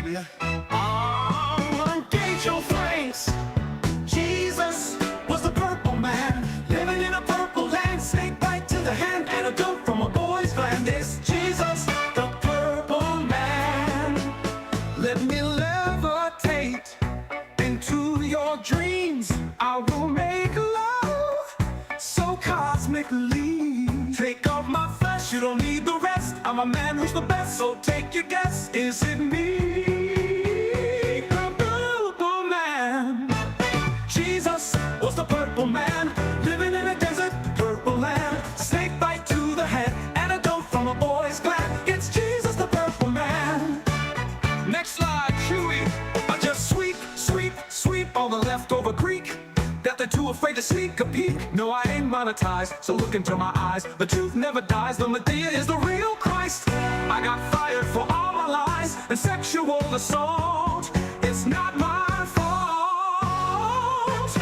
Hallelujah. Engage your flames. Jesus was the purple man, living in a purple land. Snake bite to the hand, antidote from a boy's gland. It's Jesus, the purple man. Let me levitate into your dreams. I will make love so cosmically. Take off my flesh, you don't need the rest. I'm a man who's the best, so take your guess. Is it me? The purple man. Jesus was the purple man, living in a desert, purple land. Snake bite to the head, antidote from a boy's gland. It's Jesus, the purple man. Next slide, Chewy. I just sweep all the leftover Greek that they're too afraid to sneak a peek. No, I ain't monetized, so look into my eyes. The truth never dies, the Medea is the real Christ. I got fired for all my lies and sexual assault. It's not my fault.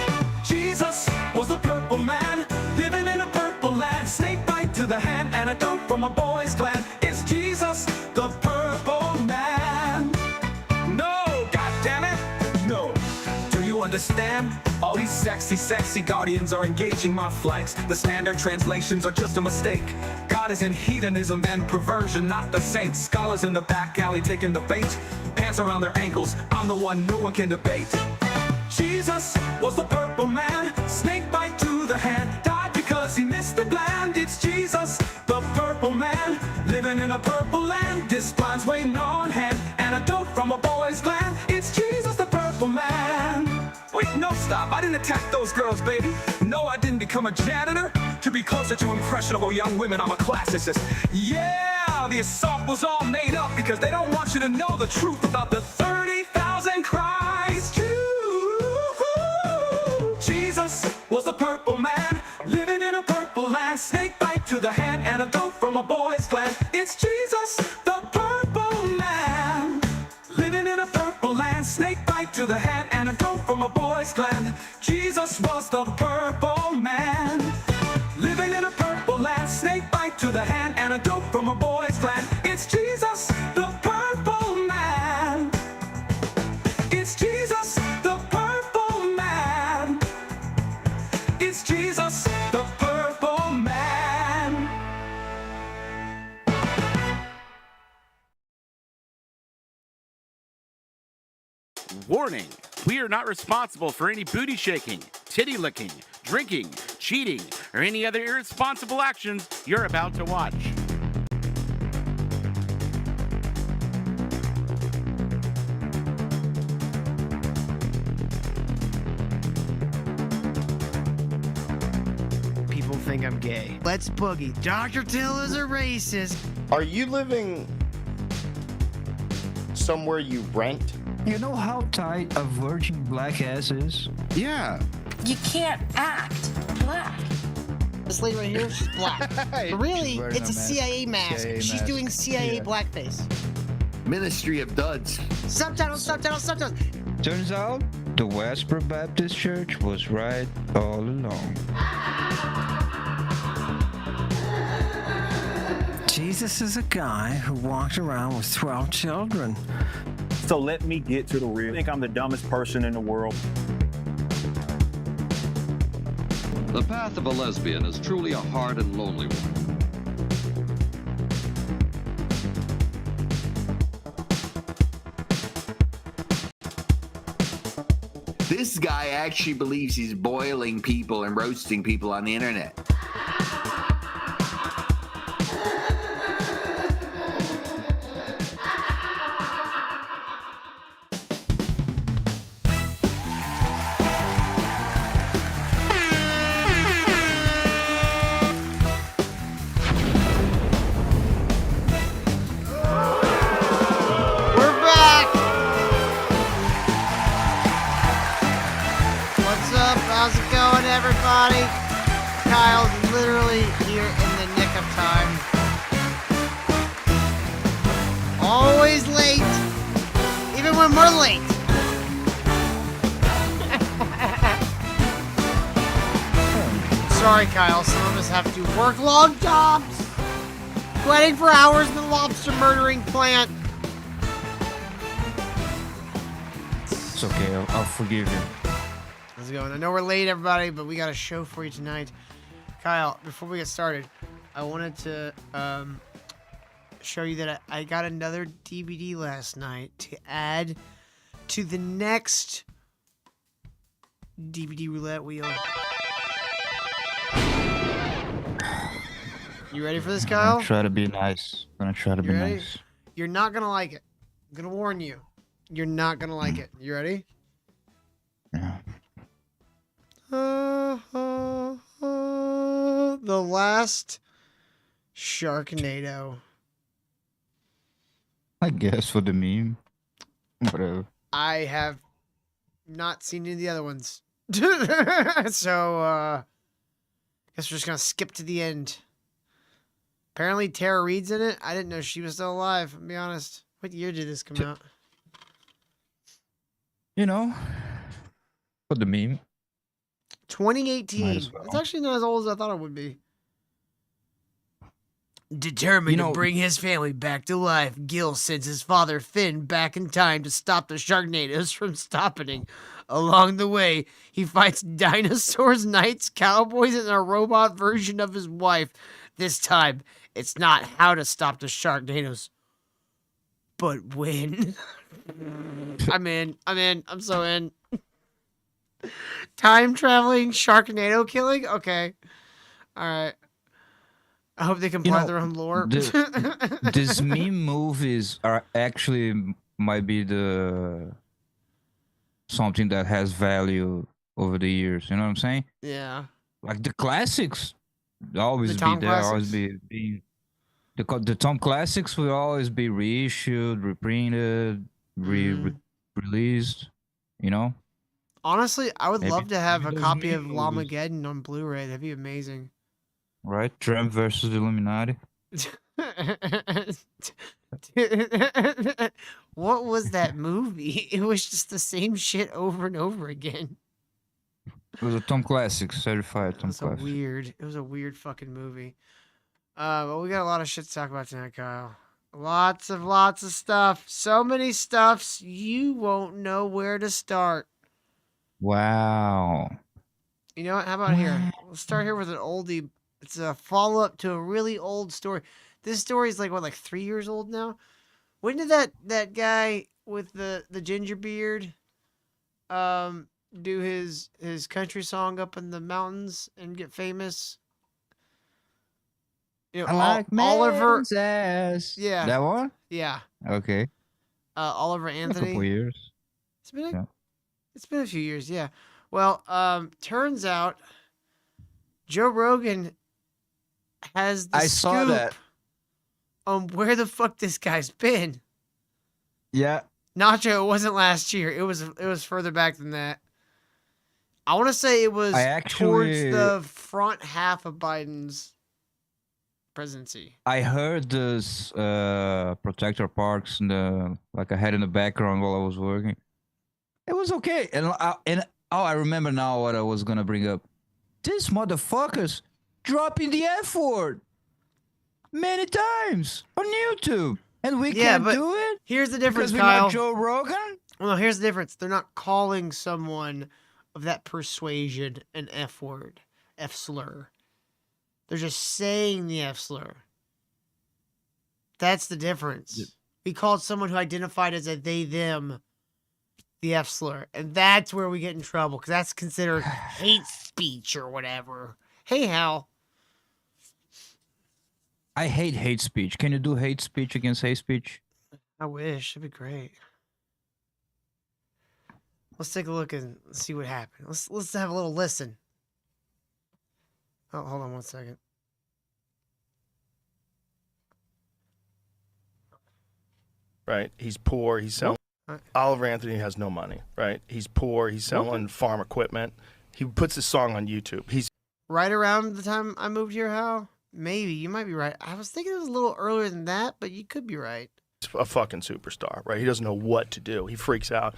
Jesus was the purple man, living in a purple land. Snake bite to the hand, antidote from a boy's gland. It's Jesus, the purple man. No, goddammit, no. Do you understand? All these sexy guardians are engaging my flights. The standard translations are just a mistake. God is in hedonism and perversion, not the saints. Scholars in the back alley taking the bait. Pants around their ankles, I'm the one no one can debate. Jesus was the purple man, snake bite to the hand. Died because he missed the gland. It's Jesus, the purple man, living in a purple land. This blind's waiting on hand, antidote from a boy's gland. It's Jesus, the purple man. Wait, no, stop, I didn't attack those girls, baby. No, I didn't become a janitor to be closer to impressionable young women. I'm a classicist. Yeah, the assault was all made up because they don't want you to know the truth about the 30,000 cries. Jesus was the purple man, living in a purple land. Snake bite to the hand, antidote from a boy's gland. It's Jesus, the purple man, living in a purple land. Snake bite to the hand, antidote from a boy's gland. Jesus was the purple man, living in a purple land. Snake bite to the hand, antidote from a boy's gland. It's Jesus, the purple man. It's Jesus, the purple man. It's Jesus, the purple man. Warning, we are not responsible for any booty shaking, titty licking, drinking, cheating, or any other irresponsible actions you're about to watch. People think I'm gay. Let's boogie. Dr. Till is a racist. Are you living somewhere you rent? You know how tight a virgin black ass is? Yeah. You can't act black. This lady right here, she's black. But really, She's wearing it's a CIA mask. CIA She's mask. doing CIA Yeah. blackface. Ministry of Duds. Subtitles. Turns out, the Westboro Baptist Church was right all along. Jesus is a guy who walked around with 12 children. So let me get to the real. I think I'm the dumbest person in the world. The path of a lesbian is truly a hard and lonely one. This guy actually believes he's boiling people and roasting people on the internet. We're back. What's up? How's it going, everybody? Kyle's literally here in the nick of time. Always late, even when we're late. Sorry, Kyle. Some of us have to work long jobs, sweating for hours in the lobster murdering plant. It's okay. I'll forgive you. How's it going? I know we're late, everybody, but we got a show for you tonight. Kyle, before we get started, I wanted to show you that I got another DVD last night to add to the next DVD roulette wheel. You ready for this, I'm Kyle? gonna try to be nice. You ready? You're not gonna like it. I'm gonna warn you. You're not gonna like it. You ready? Yeah. The last Sharknado. I guess for the meme. Whatever. I have not seen any of the other ones. So, guess we're just gonna skip to the end. Apparently Tara Reid's in it. I didn't know she was still alive, I'll be honest. What year did this come out? You know, for the meme. 2018. Might as well. It's actually not as old as I thought it would be. Determined to bring his family back to life, Gil sends his father Finn back in time to stop the Sharknadoes from stopping. Along the way, he fights dinosaurs, knights, cowboys, and a robot version of his wife. This time, it's not how to stop the Sharknadoes, but when. I'm in. I'm so in. Time traveling Sharknado killing? Okay. Alright. I hope they comply their own lore. These meme movies are actually might be something that has value over the years. You know what I'm saying? Yeah. Like the classics always The be Tom there, always classics? be the Tom classics will always be reissued, reprinted, released. You know? Honestly, I would Maybe- love to have a maybe those copy of meme movies. Lamageddon on Blu-ray. That'd be amazing. Right? Trump versus the Illuminati. What was that movie? It was just the same shit over and over again. It was a Tom classic, certified It Tom was classic. It was a weird fucking movie. But we got a lot of shit to talk about tonight, Kyle. Lots of stuff. So many stuffs you won't know where to start. Wow. You know what? How about here? We'll start here with an oldie. It's a follow-up to a really old story. This story is like 3 years old now? When did that guy with the ginger beard do his country song up in the mountains and get famous? You know, I like Oliver. man's ass. Yeah. That one? Yeah. Okay. Oliver A Anthony. couple years. It's been a few years, yeah. Well, turns out Joe Rogan has the I saw scoop that. on where the fuck this guy's been. Yeah. Nacho, it wasn't last year. It was further back than that. I want to say it was towards the front half of Biden's presidency. I heard this Protector Parks I had in the background while I was working. It was okay. And I remember now what I was gonna bring up. This motherfuckers dropping the F word many times on YouTube. And we can't but do it? Here's the difference, Because we're Kyle. not Joe Rogan? Well, no, here's the difference. They're not calling someone of that persuasion an F word, F slur. They're just saying the F slur. That's the difference. We called someone who identified as a they, them, the F slur. And that's where we get in trouble, because that's considered hate speech or whatever. Hey, Hal. I hate hate speech. Can you do hate speech against hate speech? I wish. It'd be great. Let's take a look and see what happened. Let's have a little listen. Oh, hold on one second. Right? He's poor. He's selling. Oliver Anthony has no money. Right? He's poor. He's selling farm equipment. He puts his song on YouTube. He's Right around the time I moved here, Hal? Maybe. You might be right. I was thinking it was a little earlier than that, but you could be right. a fucking superstar. Right? He doesn't know what to do. He freaks out.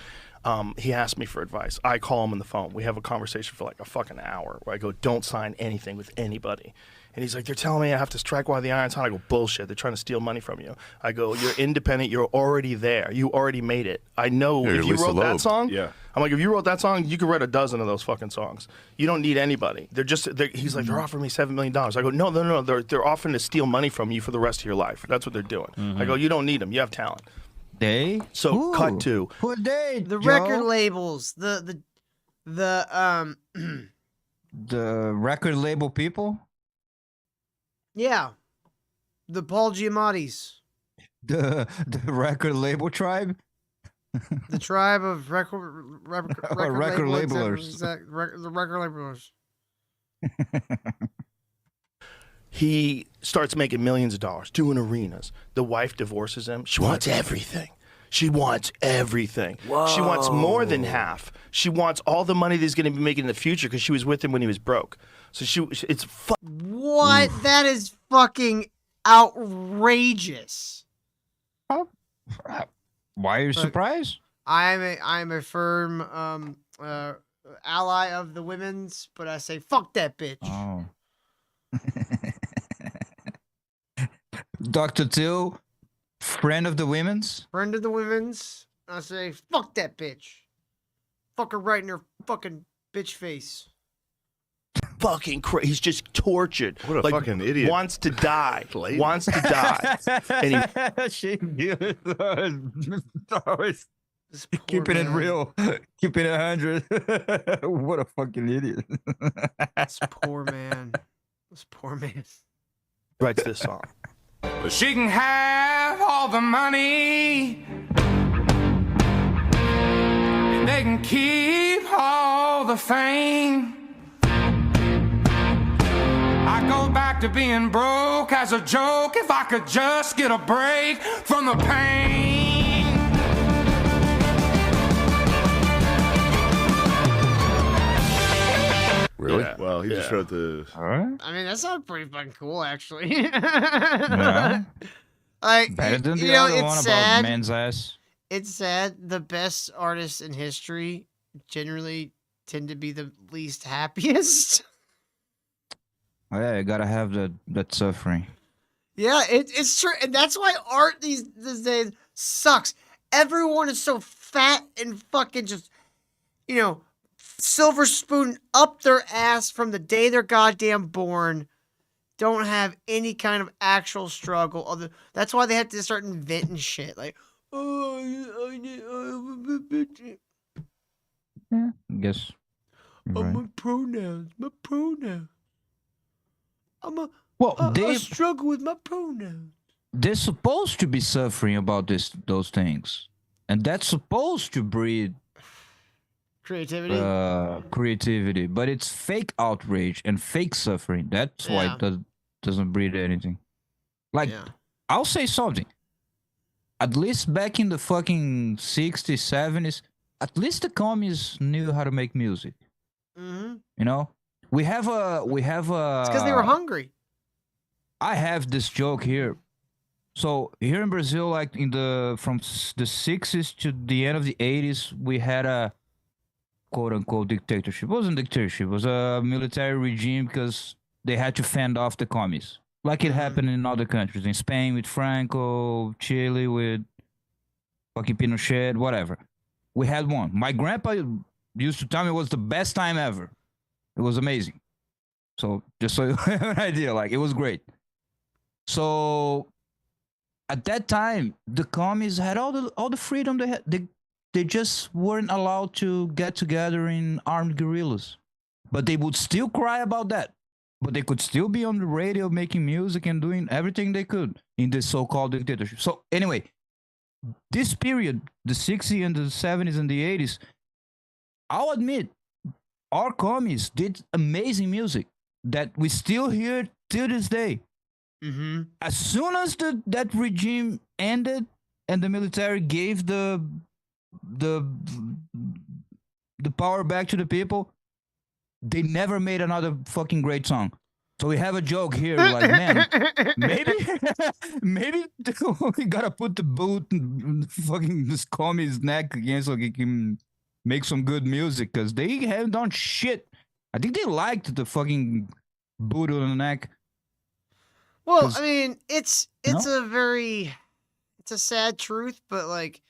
He asked me for advice. I call him on the phone. We have a conversation for like a fucking hour where I go, don't sign anything with anybody. And he's like, they're telling me I have to strike while the iron's hot. I go, bullshit. They're trying to steal money from you. I go, you're independent. You're already there. You already made it. I know if you wrote that song, I'm like, if you wrote that song, you could write a dozen of those fucking songs. You don't need anybody. He's like, they're offering me $7 million. I go, no. They're offering to steal money from you for the rest of your life. That's what they're doing. I go, you don't need them. You have talent. So cut to the record labels, the record label people. Yeah, the Paul Giamattis, the record label tribe, the tribe of record labelers. The record labelers. He starts making millions of dollars, doing arenas. The wife divorces him. She wants everything. She wants everything. Whoa. She wants more than half. She wants all the money that he's going to be making in the future because she was with him when he was broke. So it's what? That is fucking outrageous. Why are you surprised? I'm a firm ally of the women's, but I say fuck that bitch. Oh. Dr. Till, friend of the women's. Friend of the women's. I say fuck that bitch. Fuck her right in her fucking bitch face. Fucking crazy. He's just tortured. What a fucking idiot. Wants to die. Wants to die. And keeping it real. Keeping it 100. What a fucking idiot. This poor man. This poor man. Writes this song. She can have all the money, and they can keep all the fame. I go back to being broke as a joke if I could just get a break from the pain. Really? Yeah. Well, he just wrote the. I mean, that sounds pretty fucking cool, actually. Yeah. Like, Better than the you know, other it's one sad. about man's ass. It's sad. The best artists in history generally tend to be the least happiest. Oh, yeah, you gotta have that suffering. Yeah, it's true, and that's why art these days sucks. Everyone is so fat and fucking just, silver spoon up their ass from the day they're goddamn born. Don't have any kind of actual struggle. That's why they have to start inventing shit like, Yeah, I guess. you're right. my pronouns. Well, I struggle with my pronouns. they're supposed to be suffering about those things, and that's supposed to breed Creativity. but it's fake outrage and fake suffering. That's why it doesn't breed anything. Like, I'll say something. At least back in the fucking 60s, 70s, at least the commies knew how to make music. Mm-hmm. You know, we have a. It's because they were hungry. I have this joke here. So here in Brazil, like from the 60s to the end of the 80s, we had a quote unquote dictatorship. It wasn't dictatorship. It was a military regime because they had to fend off the commies. Like it happened in other countries. In Spain with Franco, Chile with fucking Pinochet, whatever. We had one. My grandpa used to tell me it was the best time ever. It was amazing. So just so you have an idea, like it was great. So at that time, the commies had all the freedom they had. They just weren't allowed to get together in armed guerrillas. But they would still cry about that. But they could still be on the radio making music and doing everything they could in this so-called dictatorship. So anyway, this period, the 60s and the 70s and the 80s, I'll admit, our commies did amazing music that we still hear till this day. Mm-hmm. As soon as that regime ended and the military gave the power back to the people, they never made another fucking great song. So we have a joke here, like, man, maybe we gotta put the boot in fucking this commie's neck again so he can make some good music because they haven't done shit. I think they liked the fucking boot on the neck. Well, 'Cause- I mean, it's No? it's a sad truth, but like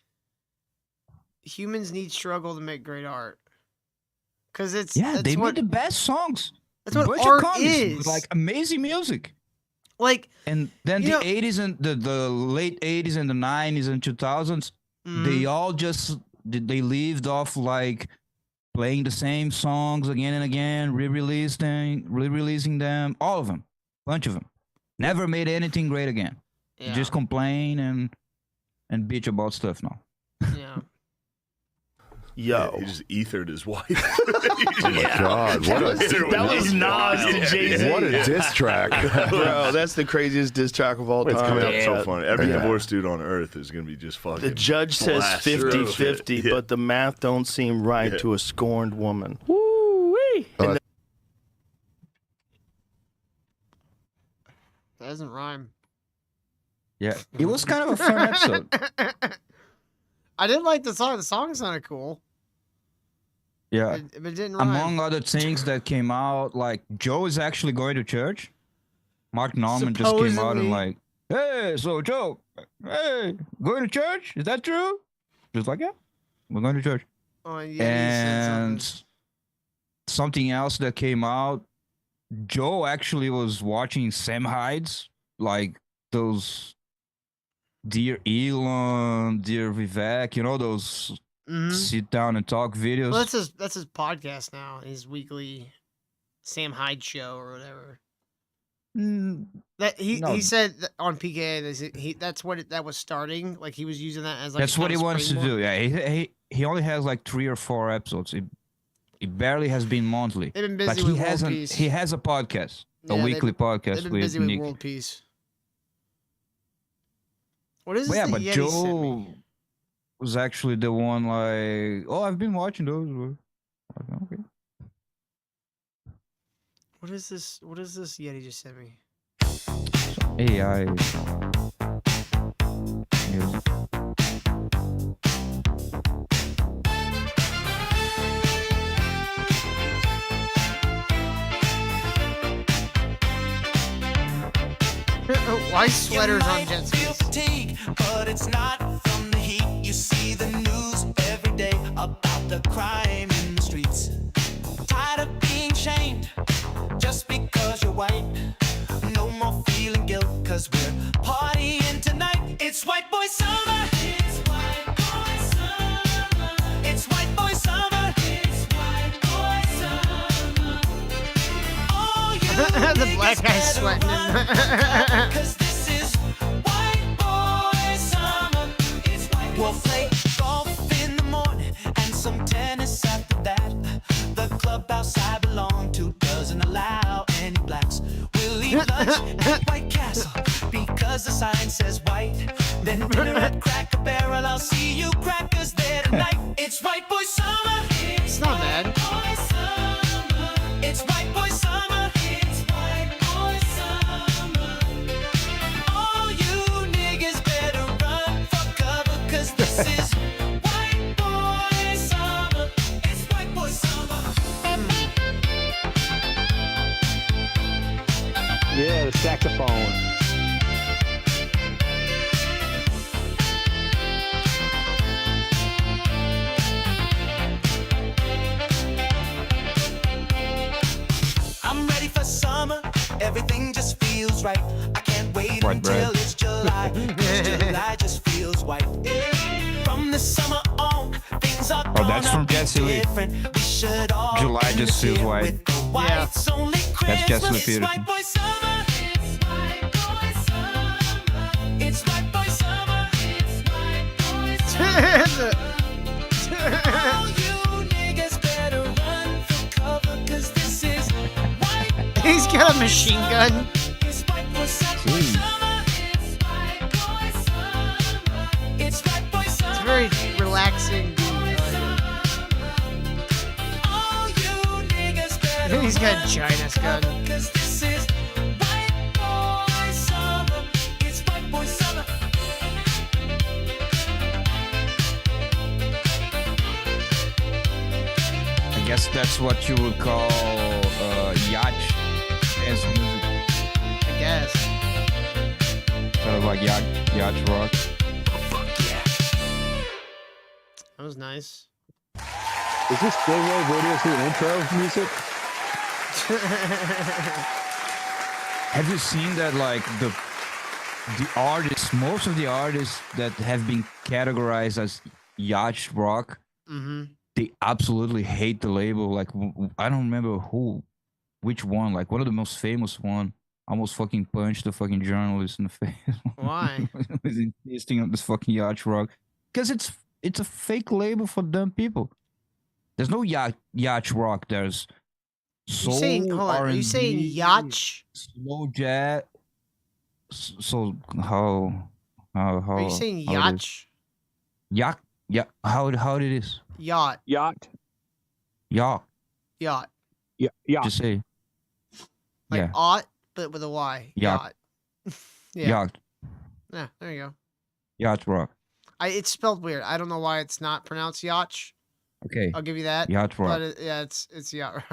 humans need struggle to make great art. Cause Yeah, that's they what made the best songs. that's what Bunch of art commies is. with, like amazing music. like And then You the know- 80s and the late 80s and the 90s and 2000s, they all just they lived off like playing the same songs again and again, re-releasing them, all of them, bunch of them. Never made anything great again. yeah, Just complain and bitch about stuff now. yeah. Yo. He just ethered his wife. Oh my God! What a That was Nas and Jay-Z. what a diss track. Bro, that's the craziest diss track of all It's time. coming up so Yeah. funny. Every Yeah. divorced dude on earth is going to be just fucking. The judge says blast 50-50, through it. but the math don't seem right Yeah. to a scorned woman. Woo-wee. Uh, That doesn't rhyme. Yeah, it was kind of a fun episode. I did like the song. The song sounded cool. Yeah. But it didn't rhyme. Among other things that came out, like Joe is actually going to church. Mark Norman just came out Supposedly. and like, hey, so Joe, hey, going to church? Is that true? Just like, yeah, we're going to church. Oh, yeah, he said And something. something else that came out, Joe actually was watching Sam Hyde's, like those Dear Elon, Dear Vivek, you know, those Mhm. sit down and talk videos. Well, that's his podcast now. His weekly Sam Hyde show or whatever. Mm, That he No. said that on PKA that's what that was starting. Like he was using that as like That's a what he kind of wants to springboard. do. Yeah, he only has like 3 or 4 episodes. It barely has been monthly. They've been busy Like with he World hasn't. Peace. He has a podcast, Yeah, a they've- weekly They've podcast been with busy Nick. with World Peace. What is this? Yeah, that but Yeti Joe sent me? was actually the one like, oh, I've been watching those. Okay. What is this? What is this Yeti just sent me? AI. Music. Why sweaters on jet skis? Fatigue, but it's not from the heat. You see the news every day about the crime in the streets. Tired of being shamed just because you're white. No more feeling guilt cause we're partying tonight. It's white boy summer. It's white boy summer. It's white boy summer. It's white boy summer. Oh, you The black guy's niggas better sweating. run, cause this is white boy summer. It's white boy. We'll play golf in the morning and some tennis after that. The clubhouse I belong to doesn't allow any blacks. We'll eat lunch at White Castle because the sign says white. Then dinner at Cracker Barrel. I'll see you crackers there tonight. It's white boy summer. It's not bad. It's white boy summer. It's white boy summer. All you niggas better run for cover, cause this is white boy summer. It's white boy summer. Yeah, the saxophone. I'm ready for summer. Everything just feels right. I can't wait White until bread. it's July. 'Cause July just feels white. From the summer on, things are Oh, that's gonna from be Jesse Lee. different. We should all July end just this feels year white. with the white. Yeah. It's only That's Jesse Lee Christmas. It's Peterson. white boy summer. It's white boy summer. It's white boy summer. It's white boy summer. All you niggas better run for cover, 'cause this is white boy He's got a machine gun. It's white boy summer. It's white boy summer. It's white boy summer. It's very relaxing. All you niggas better He's got a run China's for gun. cover, 'cause this is white boy summer. It's white boy summer. guess that's what you would call yacht dance music. I guess. Sort of like yacht rock. That was nice. Is this still Road Radio's new intro music? Have you seen that, like, the artists, most of the artists that have been categorized as yacht rock, they absolutely hate the label. Like, I don't remember which one, like one of the most famous one almost fucking punched the fucking journalist in the face. Why? Was insisting on this fucking yacht rock. Because it's a fake label for dumb people. There's no yacht rock, there's soul, are you saying yacht? slow jazz. So how Are you saying yacht? Yacht? Yeah. How it is? Yacht. Yacht. Yacht. Yacht. Yeah. Yeah. Just say. Like Yeah. ought, but with a Y. Yacht. Yeah. Yacht. Yeah, there you go. Yacht rock. It's spelled weird. I don't know why it's not pronounced yacht. Okay. I'll give you that. Yacht rock. But it's yacht.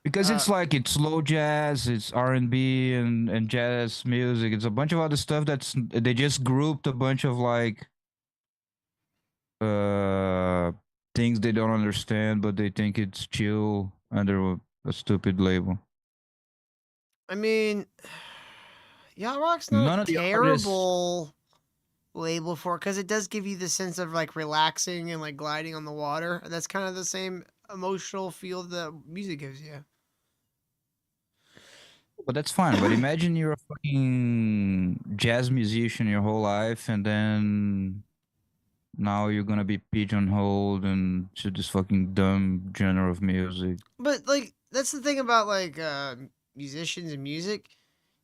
Because it's like it's slow jazz, it's R&B and jazz music. It's a bunch of other stuff they just grouped a bunch of like things they don't understand, but they think it's chill under a stupid label. I mean, yacht rock's None not of a the terrible label for it because it does give you the sense of like relaxing and like gliding on the water. That's kind of the same emotional feel that music gives you. But that's fine. But imagine you're a fucking jazz musician your whole life, and then now you're gonna be pigeonholed into this fucking dumb genre of music. But like that's the thing about like musicians and music.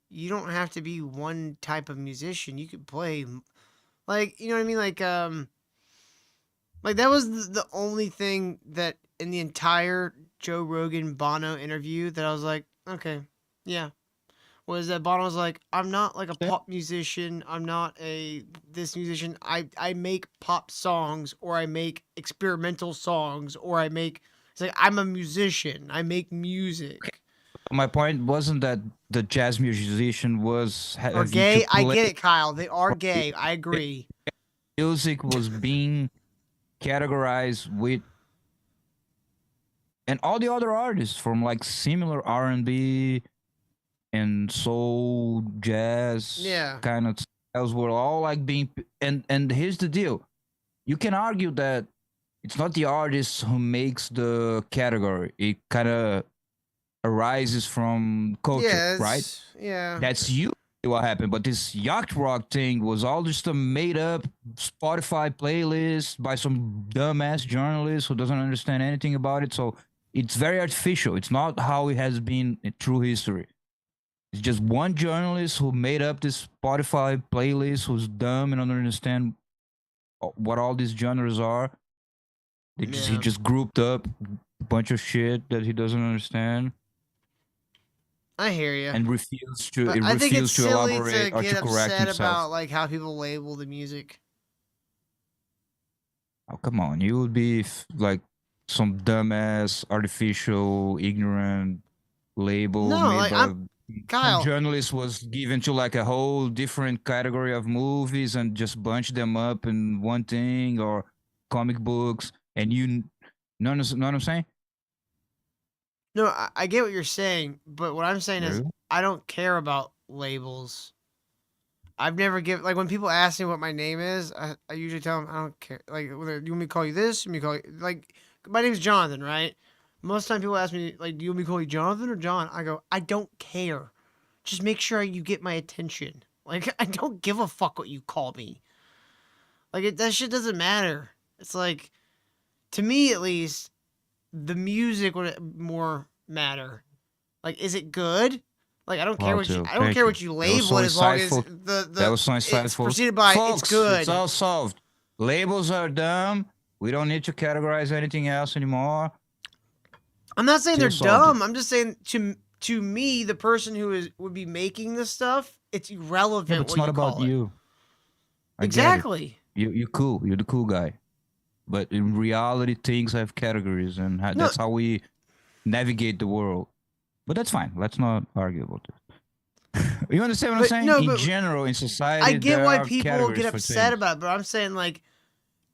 You don't have to be one type of musician. You could play like, you know what I mean? Like that was the only thing that in the entire Joe Rogan Bono interview that I was like, okay, yeah. Was that Bono was like, I'm not like a pop musician. I'm not this musician. I make pop songs, or I make experimental songs, or it's like, I'm a musician. I make music. My point wasn't that the jazz musician was Or gay. I get it, Kyle. They are gay. I agree. Music was being categorized with, and all the other artists from like similar R&B and soul, jazz, kind of styles were all like being. And here's the deal: you can argue that it's not the artist who makes the category. It kind of arises from culture, right? Yeah. That's usually what happened. But this yacht rock thing was all just a made up Spotify playlist by some dumbass journalist who doesn't understand anything about it. So it's very artificial. It's not how it has been in true history. It's just one journalist who made up this Spotify playlist who's dumb and don't understand what all these genres are. He just grouped up a bunch of shit that he doesn't understand. I hear you. And refused to. But It I think it's refused to silly elaborate to or get to correct upset himself. about like how people label the music. Oh, come on. You would be like some dumbass, artificial, ignorant label No, made like, by I'm- Kyle. some journalist was given to like a whole different category of movies and just bunch them up in one thing, or comic books. And you know what I'm saying? No, I get what you're saying, but what I'm saying is Really? I don't care about labels. I've never given, like, when people ask me what my name is, I usually tell them I don't care. Like, whether you want me to call you this, you want me to call you, like, my name's Jonathan, right? Most of the time people ask me, like, do you want me to call you Jonathan or John? I go, I don't care. Just make sure you get my attention. Like, I don't give a fuck what you call me. Like, that shit doesn't matter. It's like, to me at least, the music would more matter. Like, is it good? Like, I don't care what you. I don't care what you label it, as long as the that was so it's insightful. preceded by Folks, it's good. It's all solved. Labels are dumb. We don't need to categorize anything else anymore. I'm not saying they're Still solved dumb. I'm just saying to me, the person who would be making this stuff, it's irrelevant. Yeah, but it's what not you about call it. you. I get it. Exactly. You're cool. You're the cool guy. but in reality, things have categories, and that's how we navigate the world. But that's fine. Let's not argue about it. You understand what I'm saying? No, in but general, in society, I get there why are people categories get for upset things. about it, but I'm saying, like,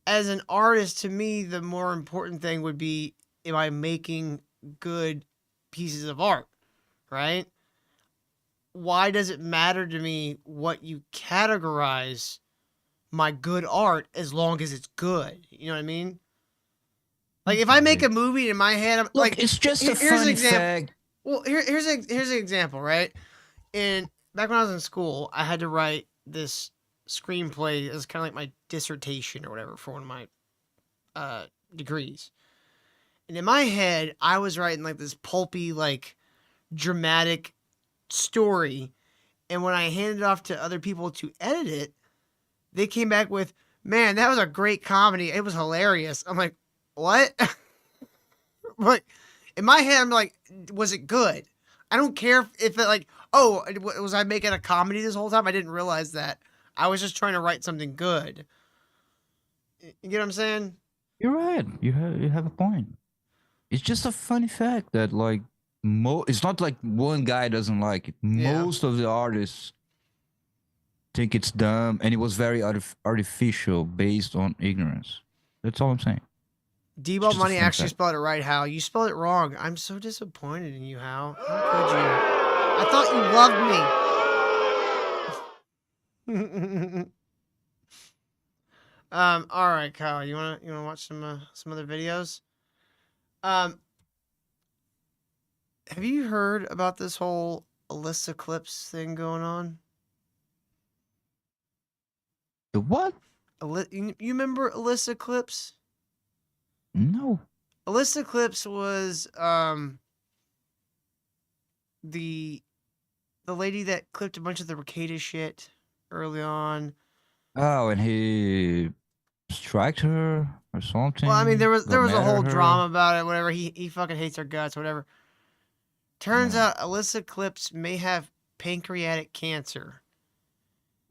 as an artist, to me, the more important thing would be, am I making good pieces of art, right? Why does it matter to me what you categorize my good art as long as it's good? You know what I mean? Like, if I make a movie in my head, I'm Look, like, it's just a here's an funny example. fact. Well, here's an example, right? Back when I was in school, I had to write this screenplay as kind of like my dissertation or whatever for one of my degrees. And in my head, I was writing like this pulpy, like dramatic story. And when I handed it off to other people to edit it, they came back with, "Man, that was a great comedy. It was hilarious." I'm like, "What?" Like, in my head, I'm like, was it good? I don't care if it like, oh, was I making a comedy this whole time? I didn't realize that. I was just trying to write something good. You get what I'm saying? You're right. You have a point. It's just a funny fact that like it's not like one guy doesn't like it. Yeah. Most of the artists think it's dumb, and it was very artificial based on ignorance. That's all I'm saying. D-Ball Just a Money fun actually fact. spelled it right, Hal. You spelled it wrong. I'm so disappointed in you, Hal. How could you? I thought you loved me. All right, Kyle. You wanna watch some other videos? Have you heard about this whole Alyssa Clips thing going on? The what? You remember Alyssa Clips? No. Alyssa Clips was the lady that clipped a bunch of the Ricada shit early on. Oh, and he striked her or something. Well, I mean, there was got a mad at whole her. drama about it. Whatever. He fucking hates her guts. Whatever. Turns out Alyssa Clips may have pancreatic cancer.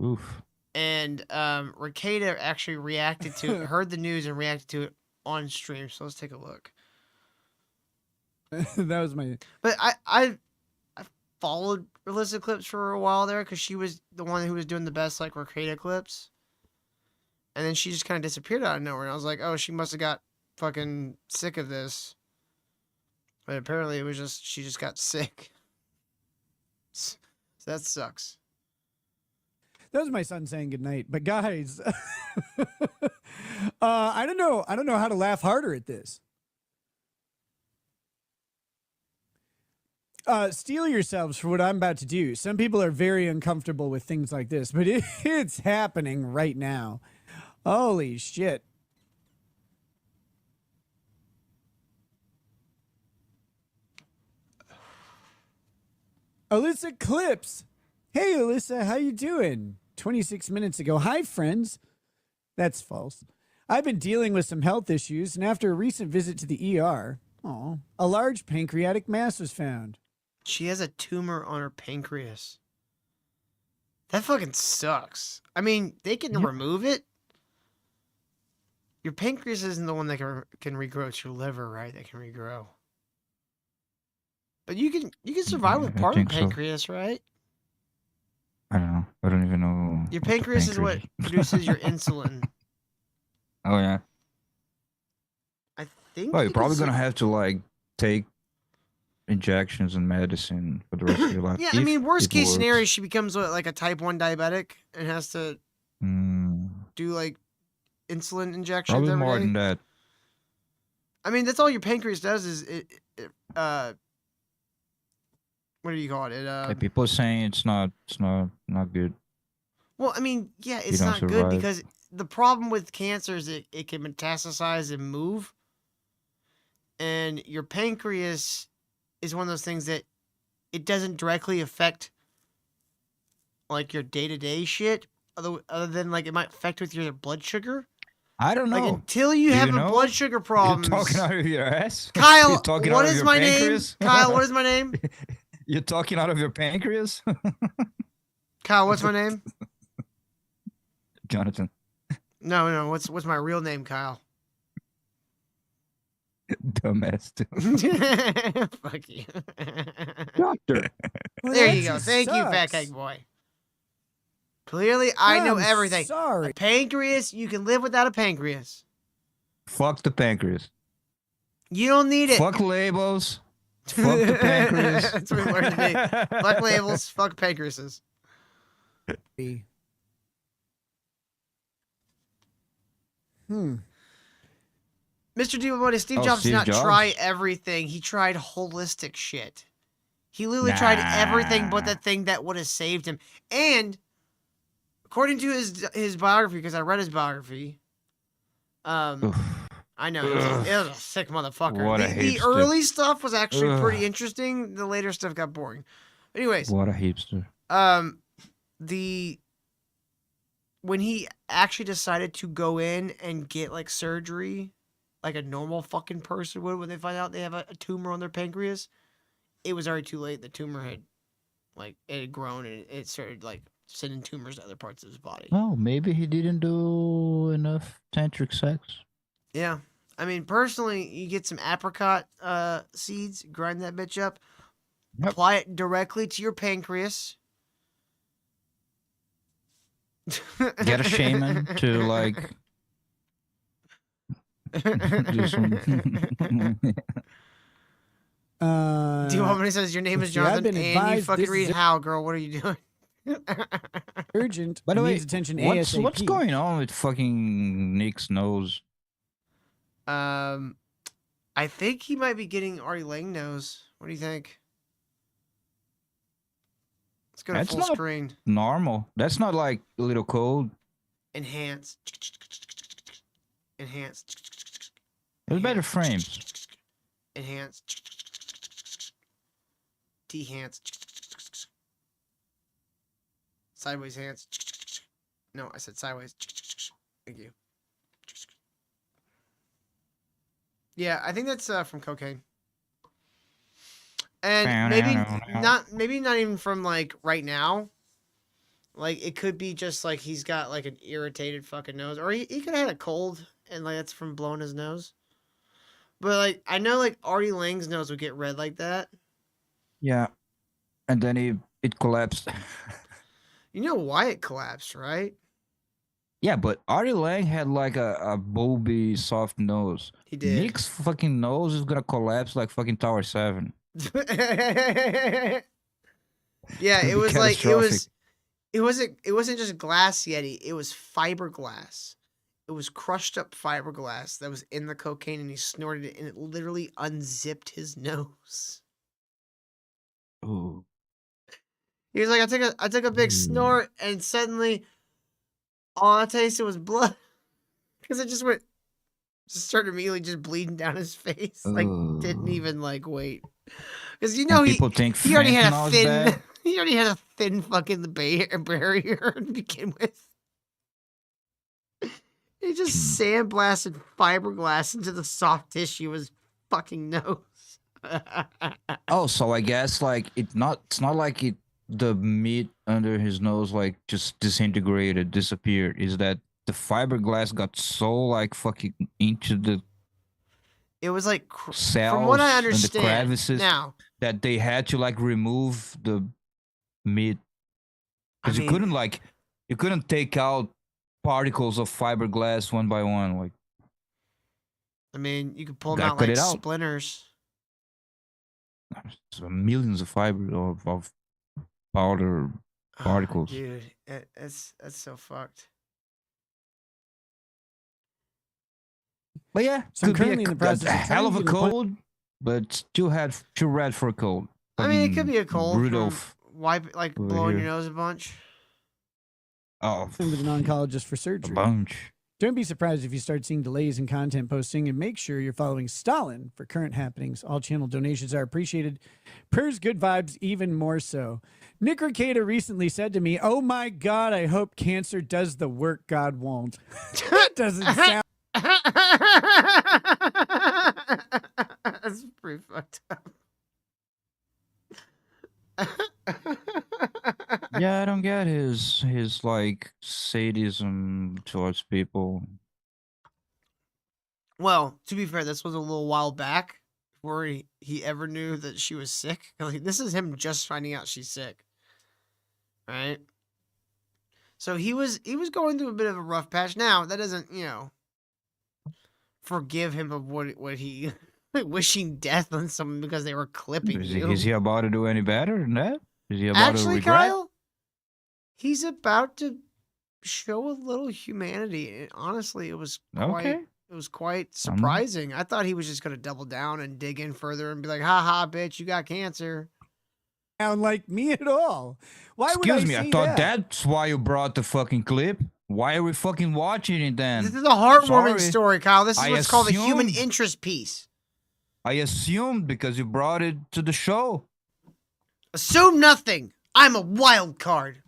Oof. And Ricada actually reacted to it, heard the news and reacted to it on stream. So let's take a look. That was my. But I followed Alyssa Clips for a while there because she was the one who was doing the best like Ricada clips. And then she just kind of disappeared out of nowhere. And I was like, oh, she must have got fucking sick of this. But apparently it was just, she just got sick. So that sucks. That was my son saying goodnight. But guys, I don't know how to laugh harder at this. Steel yourselves for what I'm about to do. Some people are very uncomfortable with things like this, but it's happening right now. Holy shit. Alyssa Clips. Hey, Alyssa, how you doing? 26 minutes ago. Hi, friends. That's false. I've been dealing with some health issues, and after a recent visit to the ER, a large pancreatic mass was found. She has a tumor on her pancreas. That fucking sucks. I mean, they can remove it. Your pancreas isn't the one that can regrow. It's your liver, right? That can regrow. But you can survive with I part of think the so. pancreas, right? I don't know. I don't even know. Your what the pancreas is what produces your insulin. Oh yeah. I think. Well, you're you probably can gonna have to like take injections and medicine for the rest of your life. Yeah, I mean, worst it case works. scenario, she becomes what, like a type 1 diabetic and has to Mm, do like insulin injections probably every more day. than that. I mean, that's all your pancreas does is what do you call it? Yeah, people are saying it's not good. Well, I mean, yeah, it's don't not good survive. because the problem with cancer is it can metastasize and move. And your pancreas is one of those things that it doesn't directly affect like your day-to-day shit other than like it might affect with your blood sugar. I don't know. Like until you Do have you a know? blood sugar problem. You're talking out of your ass. Kyle, You're talking what out of is your my pancreas? name? Kyle, what is my name? You're talking out of your pancreas, Kyle, what's my name? Jonathan. No, what's my real name, Kyle? Dumbass. Fuck you. Doctor. Well, There that you go. just Thank you, Fat sucks. Cake Boy. Clearly, I know I'm everything. sorry. A pancreas, you can live without a pancreas. Fuck the pancreas. You don't need it. Fuck labels. Fuck the pancreas. That's what we learned today. Fuck labels. Fuck pancreases. Mr. Diva Steve Oh, Jobs did Steve not Jobs? try everything. He tried holistic shit. He literally tried everything but the thing that would have saved him. And according to his biography, because I read his biography, I know it was a sick motherfucker. What a The hipster. early stuff was actually Ugh. pretty interesting. The later stuff got boring. Anyways, What a hipster. when he actually decided to go in and get like surgery, like a normal fucking person would when they find out they have a tumor on their pancreas, it was already too late. The tumor had it had grown and it started like sending tumors to other parts of his body. Oh, maybe he didn't do enough tantric sex. Yeah. I mean, personally, you get some apricot seeds, grind that bitch up, apply it directly to your pancreas. Get a shaman to like do some. Do you want me to say your name is let's see, I've Jonathan been and you advised fucking this read is how, girl? What are you doing? urgent. By the way, needs attention what's ASAP. going on with fucking Nick's nose? I think he might be getting Artie Lang nose. What do you think? Let's go to That's full not screen. normal. That's not like a little cold. Enhance. Enhance. It's better frames. Enhance. Dehance. Sideways hands. No, I said sideways. Thank you. Yeah, I think that's from cocaine. And maybe not even from like right now. Like it could be just like he's got like an irritated fucking nose, or he could have had a cold and like that's from blowing his nose. But like I know like Artie Lang's nose would get red like that. Yeah, and then it collapsed. You know why it collapsed, right? Yeah, but Artie Lang had like a bulby, soft nose. He did. Nick's fucking nose is gonna collapse like fucking Tower 7. Yeah, it was like it wasn't just glass Yeti, it was fiberglass. It was crushed up fiberglass that was in the cocaine and he snorted it and it literally unzipped his nose. Ooh. He was like, I took a big snort and suddenly all I tasted was blood. Because it just started immediately just bleeding down his face. Like didn't even like wait. Because you know people think he already had a fentanyl is thin bad? he already had a thin fucking barrier to begin with. He just sandblasted fiberglass into the soft tissue of his fucking nose. Oh, so I guess like it's not like the meat under his nose like just disintegrated, disappeared. Is that the fiberglass got so like fucking into the It was like cells from what I and the understand crevices now. that they had to like remove the meat because I you couldn't take out particles of fiberglass one by one. Like I mean, you could pull them Gotta out cut like it out. splinters. so millions of fiber of powder particles. Dude, that's so fucked. But yeah, So I'm could be currently in the process a of hell of a trying to get an cold, but too red for a cold. I mean, it could be a cold from Rudolph. like over blowing here. your nose a bunch. Oh, with an oncologist for a surgery. bunch. Don't be surprised if you start seeing delays in content posting, and make sure you're following Stalin for current happenings. All channel donations are appreciated. Prayers, good vibes, even more so. Nick Ricada recently said to me, "Oh my God, I hope cancer does the work God won't." That doesn't sound. That's pretty fucked up. Yeah, I don't get his like sadism towards people. Well, to be fair, this was a little while back before he ever knew that she was sick. Like, this is him just finding out she's sick. Right? So he was going through a bit of a rough patch. Now, that doesn't, forgive him of what he wishing death on someone because they were clipping you. Is he about to do any better than that? Is he about to Actually, regret? Kyle, he's about to show a little humanity. And honestly, it was quite surprising. I thought he was just going to double down and dig in further and be like, "Ha ha, bitch, you got cancer." Sound like me at all? Why would Excuse me, say I thought that? that's why you brought the fucking clip. Why are we fucking watching it then? This is a heartwarming Sorry. story, Kyle. This is I what's called a human assumed- interest piece. I assumed because you brought it to the show. Assume nothing. I'm a wild card.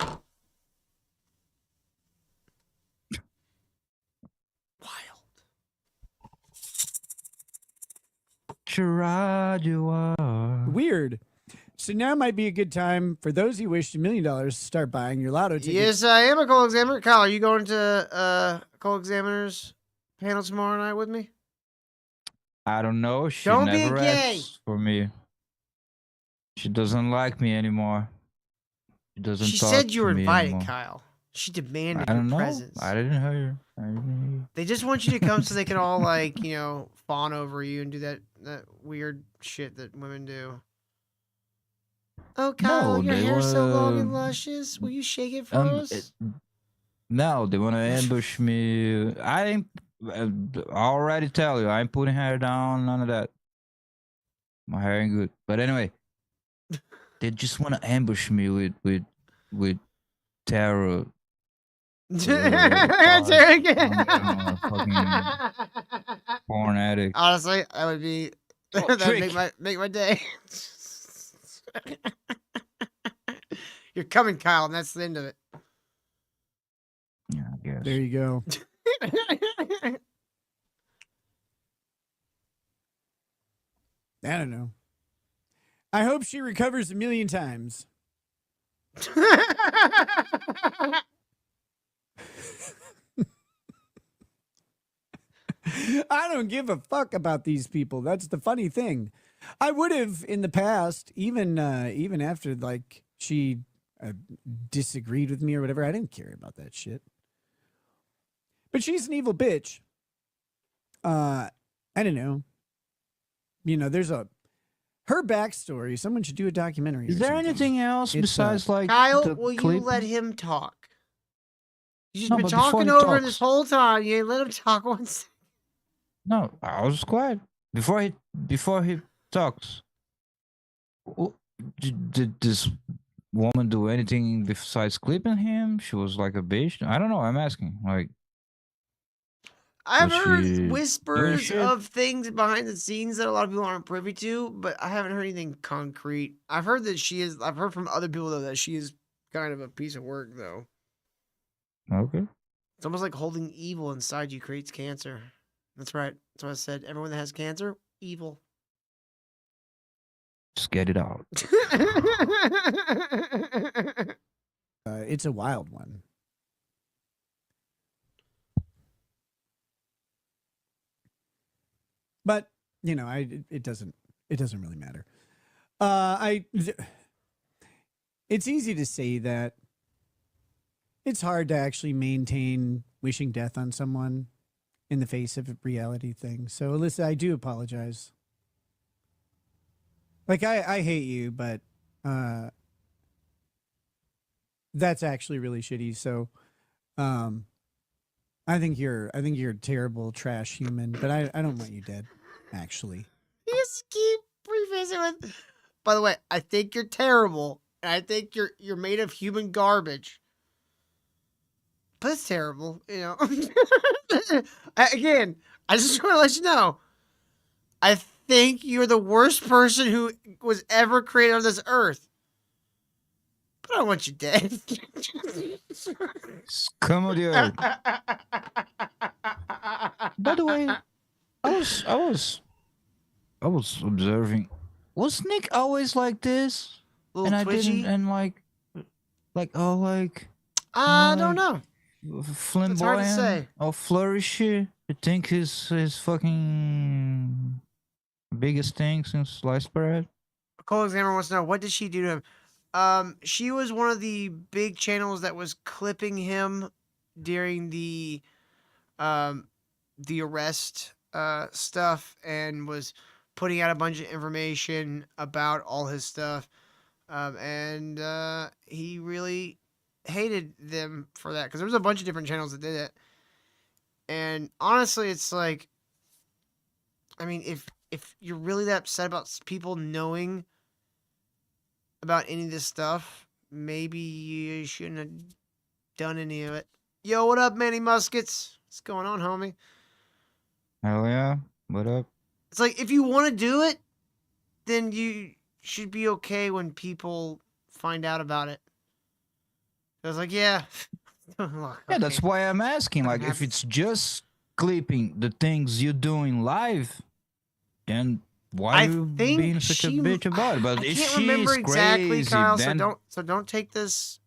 Sherrod, you are. Weird. So now might be a good time for those who wish $1 million to start buying your lotto tickets. Yes, I am a Cole Examiner. Kyle, are you going to Cole Examiner's panel tomorrow night with me? I don't know. She Don't be never gay. asks for me. She doesn't like me anymore. She doesn't. She talk said you to were me invited, anymore. Kyle. She demanded I don't your know. presence. I didn't hear. They just want you to come so they can all fawn over you and do that weird shit that women do. Oh, Kyle, No, your they hair's so long and were- luscious. Will you shake it for us? No, they want to ambush me. I ain't. I already tell you, I ain't putting hair down. None of that. My hair ain't good. But anyway, they just want to ambush me with tarot. Porn addict. Honestly, that would be that would trick. make my day. You're coming, Kyle, and that's the end of it. Yeah, I guess. There you go. I don't know. I hope she recovers 1 million times. I don't give a fuck about these people. That's the funny thing. I would have in the past, even after she disagreed with me or whatever. I didn't care about that shit. But she's an evil bitch. I don't know. There's her backstory. Someone should do a documentary. Is or there something. anything else It's, besides Kyle, the will you clip? let him talk? You've No, been but before talking he over him talks- this whole time. You ain't let him talk once. No, I was quiet before he talks. Did this woman do anything besides clipping him? She was like a bitch. I don't know. I'm asking. Like, I've Was heard she doing whispers shit? of things behind the scenes that a lot of people aren't privy to, but I haven't heard anything concrete. I've heard from other people though that she is kind of a piece of work though. okay. It's almost like holding evil inside you creates cancer. That's right. That's what I said. Everyone that has cancer, evil. Just get it out. It's a wild one. But it doesn't really matter. It's easy to say that. It's hard to actually maintain wishing death on someone in the face of a reality thing. So Alyssa, I do apologize. Like I hate you, but that's actually really shitty. So I think you're a terrible trash human, but I don't want you dead, actually. You just keep prefacing with, by the way, I think you're terrible, and I think you're made of human garbage. But it's terrible, Again, I just want to let you know, I think you're the worst person who was ever created on this earth. But I don't want you dead. Come on, dear. By the way, I was observing. Was Nick always like this? Little and twitchy? I didn't, and I don't know. flamboyant, It's hard to say. or flourishy. You think his fucking biggest thing since sliced bread? Cole Examiner wants to know, what did she do to him? She was one of the big channels that was clipping him during the arrest stuff, and was putting out a bunch of information about all his stuff. And he really hated them for that, because there was a bunch of different channels that did it. And honestly, it's like, I mean, if you're really that upset about people knowing about any of this stuff, maybe you shouldn't have done any of it. Yo, what up, Manny Muskets? What's going on, homie? Hell yeah. What up? It's like, if you want to do it, then you should be okay when people find out about it. I was like, yeah. Look, Yeah, that's okay. why I'm asking. Like, if happens. it's just clipping the things you're doing live, then why I are you think being such a she- bitch about it? But I if can't she's remember exactly, crazy, Kyle. then So don't take this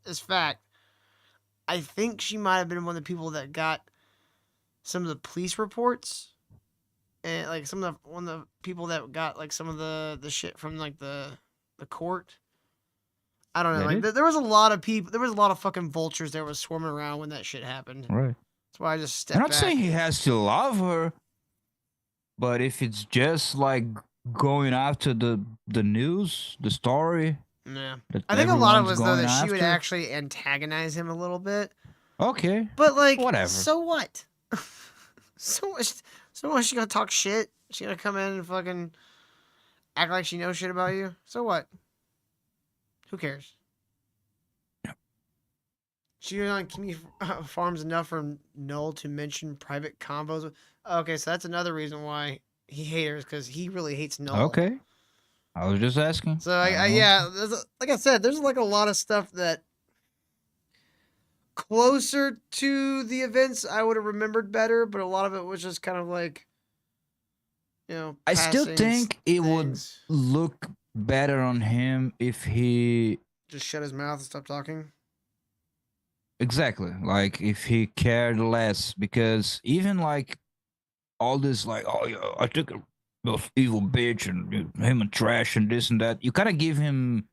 as fact. I think she might have been one of the people that got some of the police reports, and like one of the people that got like some of the shit from like the court. I don't know. Like Really? there was a lot of people. There was a lot of fucking vultures that was swarming around when that shit happened. right. That's why I just stepped I'm not back. saying he has to love her, but if it's just like going after the news, the story, Yeah. that I think a lot of it was everyone's though that going she would after, actually antagonize him a little bit. okay, But like, whatever. so what? so what? She gonna talk shit? She gonna come in and fucking act like she knows shit about you? So what? Who cares? She was on Kimi Farms enough for Null to mention private combos. Okay, so that's another reason why he hates her, because he really hates Null. Okay, I was just asking. So yeah, like I said, there's like a lot of stuff that closer to the events I would have remembered better, but a lot of it was just kind of like, I still passing think it would things. look better on him if he Just shut his mouth and stop talking. exactly like if he cared less, because even like all this like, oh yeah, I took a evil bitch and him and trash and this and that, you kind of giving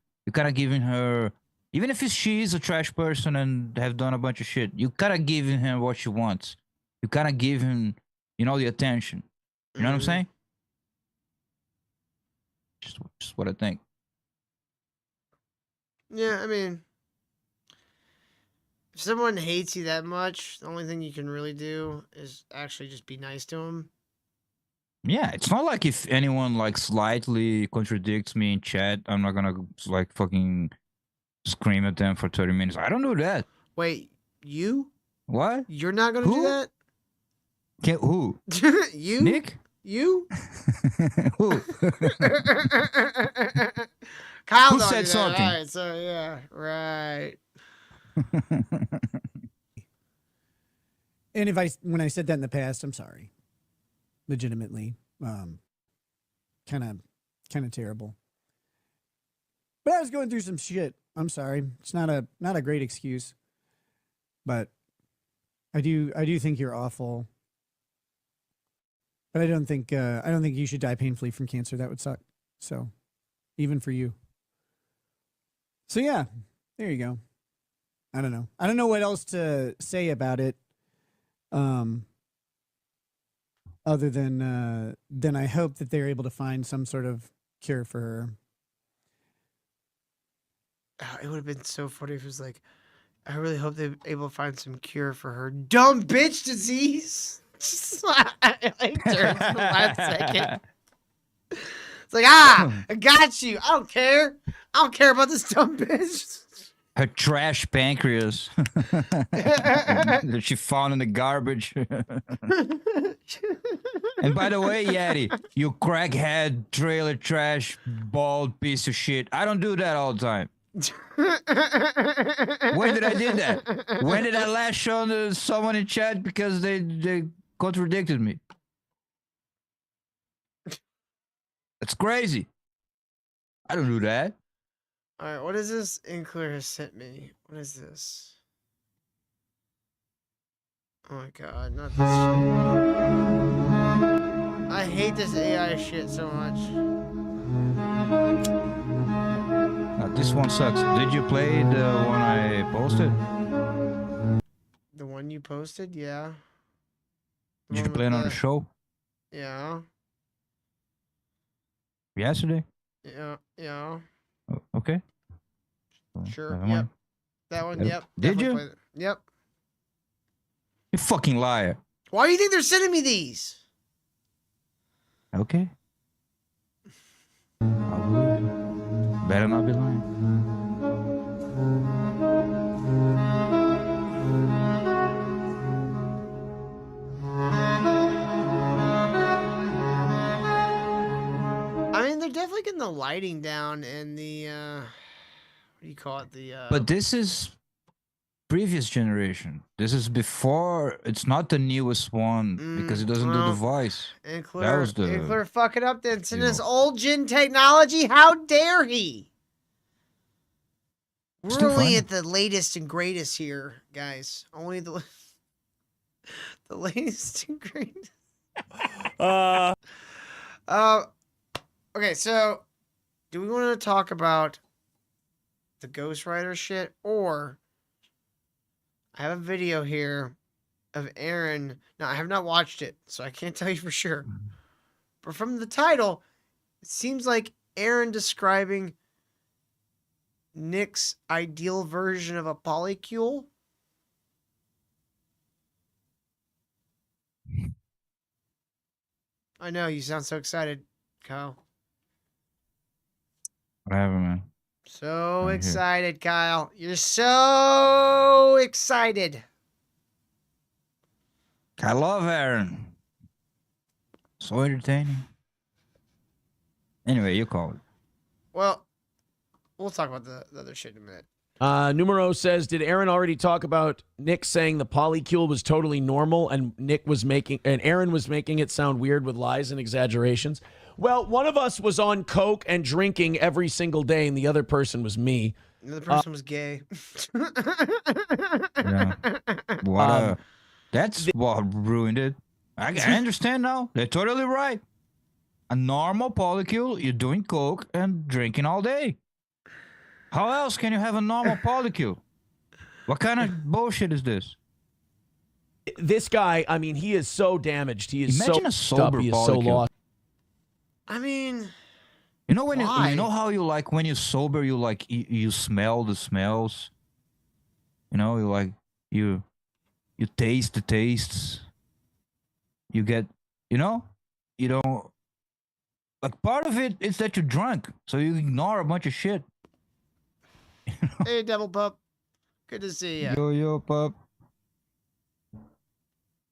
her, even if she's a trash person and have done a bunch of shit, you kind of giving him what she wants. You kind of give him, the attention. You know what I'm Mhm. saying? Just what I think. Yeah, I mean, if someone hates you that much, the only thing you can really do is actually just be nice to them. Yeah, it's not like if anyone like slightly contradicts me in chat, I'm not gonna like fucking scream at them for 30 minutes. I don't do that. Wait, you? What? You're not gonna do Who? that? Who? You? Nick? You? Who? Kyle Who don't said do that. something? All right, so yeah, right. And when I said that in the past, I'm sorry. Legitimately, kind of terrible. But I was going through some shit. I'm sorry. It's not a great excuse, but I do think you're awful. But I don't think you should die painfully from cancer. That would suck. So, even for you. So yeah, there you go. I don't know. I don't know what else to say about it. Other than I hope that they're able to find some sort of cure for her. It would have been so funny if it was like, I really hope they're able to find some cure for her dumb bitch disease. I turned for the last second. It's like, I got you. I don't care. I don't care about this dumb bitch. Her trash pancreas that she found in the garbage. And by the way, Yeti, you crackhead, trailer trash, bald piece of shit. I don't do that all the time. When did I do that? When did I last show someone in chat because they contradicted me? That's crazy. I don't do that. All right, what is this? Inkler has sent me. What is this? Oh my god, not this shit. I hate this AI shit so much. This one sucks. Did you play the one I posted? The one you posted? Yeah. The Did you one play with it on the show Yeah. yesterday? Yeah. Yeah. Okay. Sure. Never Yep. mind. That one. Yep. Yep. Did definitely you? played it. Yep. You fucking liar. Why do you think they're sending me these? Okay. I'll believe you. Better not be lying. I mean, they're definitely getting the lighting down and the what do you call it? The But this is previous generation. This is before. It's not the newest one because it doesn't do the well, voice. and That was the. Clear fucking up then. Send you us know. old gen technology. How dare he? We're Still only fine. at the latest and greatest here, guys. Only the the latest and greatest. Okay, so do we want to talk about the Ghost Rider shit, or I have a video here of Aaron. Now I have not watched it, so I can't tell you for sure. But from the title, it seems like Aaron describing Nick's ideal version of a polycule. I know you sound so excited, Kyle. Whatever, man. So I'm here. excited, Kyle. You're so excited. I love Aaron. So entertaining. Anyway, you call it. Well, we'll talk about the other shit in a minute. Numero says, did Aaron already talk about Nick saying the polycule was totally normal and Aaron was making it sound weird with lies and exaggerations? Well, one of us was on coke and drinking every single day, and the other person was me. The other person was gay. Yeah. What? That's what ruined it. I understand now. They're totally right. A normal polycule, you're doing coke and drinking all day. How else can you have a normal polycule? What kind of bullshit is this? This guy, I mean, he is so damaged. He is Imagine so a up. sober He is so polycule. lost. I mean, You know when why? you know how you like when you're sober, you like you smell the smells. You know, you like you taste the tastes. You get, you know, you don't like part of it is that you're drunk, so you ignore a bunch of shit. Hey, Devil Pup. Good to see you. Yo, pup.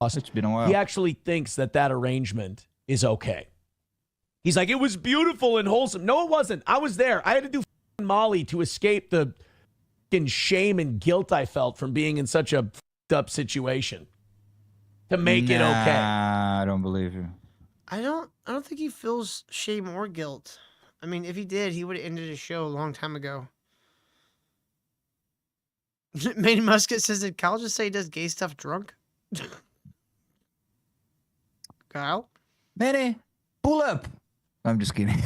It's been a while. He actually thinks that arrangement is okay. He's like, it was beautiful and wholesome. No, it wasn't. I was there. I had to do f***ing Molly to escape the f***ing shame and guilt I felt from being in such a f***ed up situation. To make it okay. I don't believe you. I don't think he feels shame or guilt. I mean, if he did, he would have ended his show a long time ago. Manny Musket says, did Kyle just say he does gay stuff drunk? Kyle? Manny, pull up. I'm just kidding.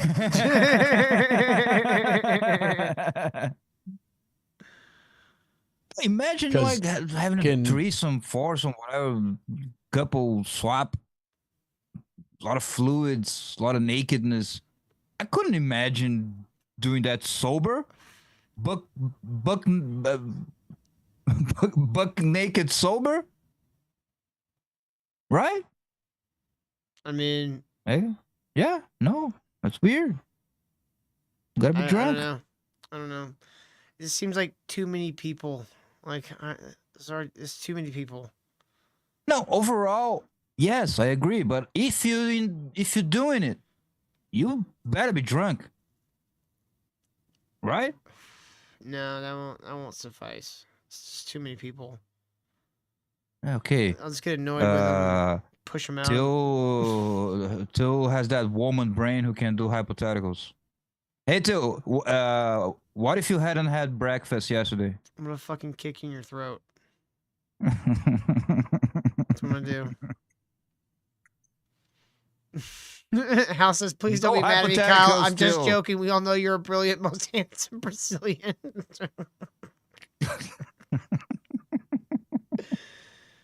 Imagine like having a threesome, foursome, whatever, couple swap, a lot of fluids, a lot of nakedness. I couldn't imagine doing that sober, buck naked sober, right? I mean, Hey, yeah, no, that's weird. Gotta be drunk. I don't know. It seems like too many people. Like, sorry, it's too many people. No, overall, yes, I agree. But if you're doing it, you better be drunk, right? No, that won't suffice. It's just too many people. Okay. I'll just get annoyed with them. Push them out. Till has that woman brain who can do hypotheticals. Hey, Till, what if you hadn't had breakfast yesterday? I'm gonna fucking kick you in your throat. That's what I'm gonna do. Hal says, please don't No be mad at me, Kyle. hypothetical I'm just still. joking. We all know you're a brilliant, most handsome Brazilian.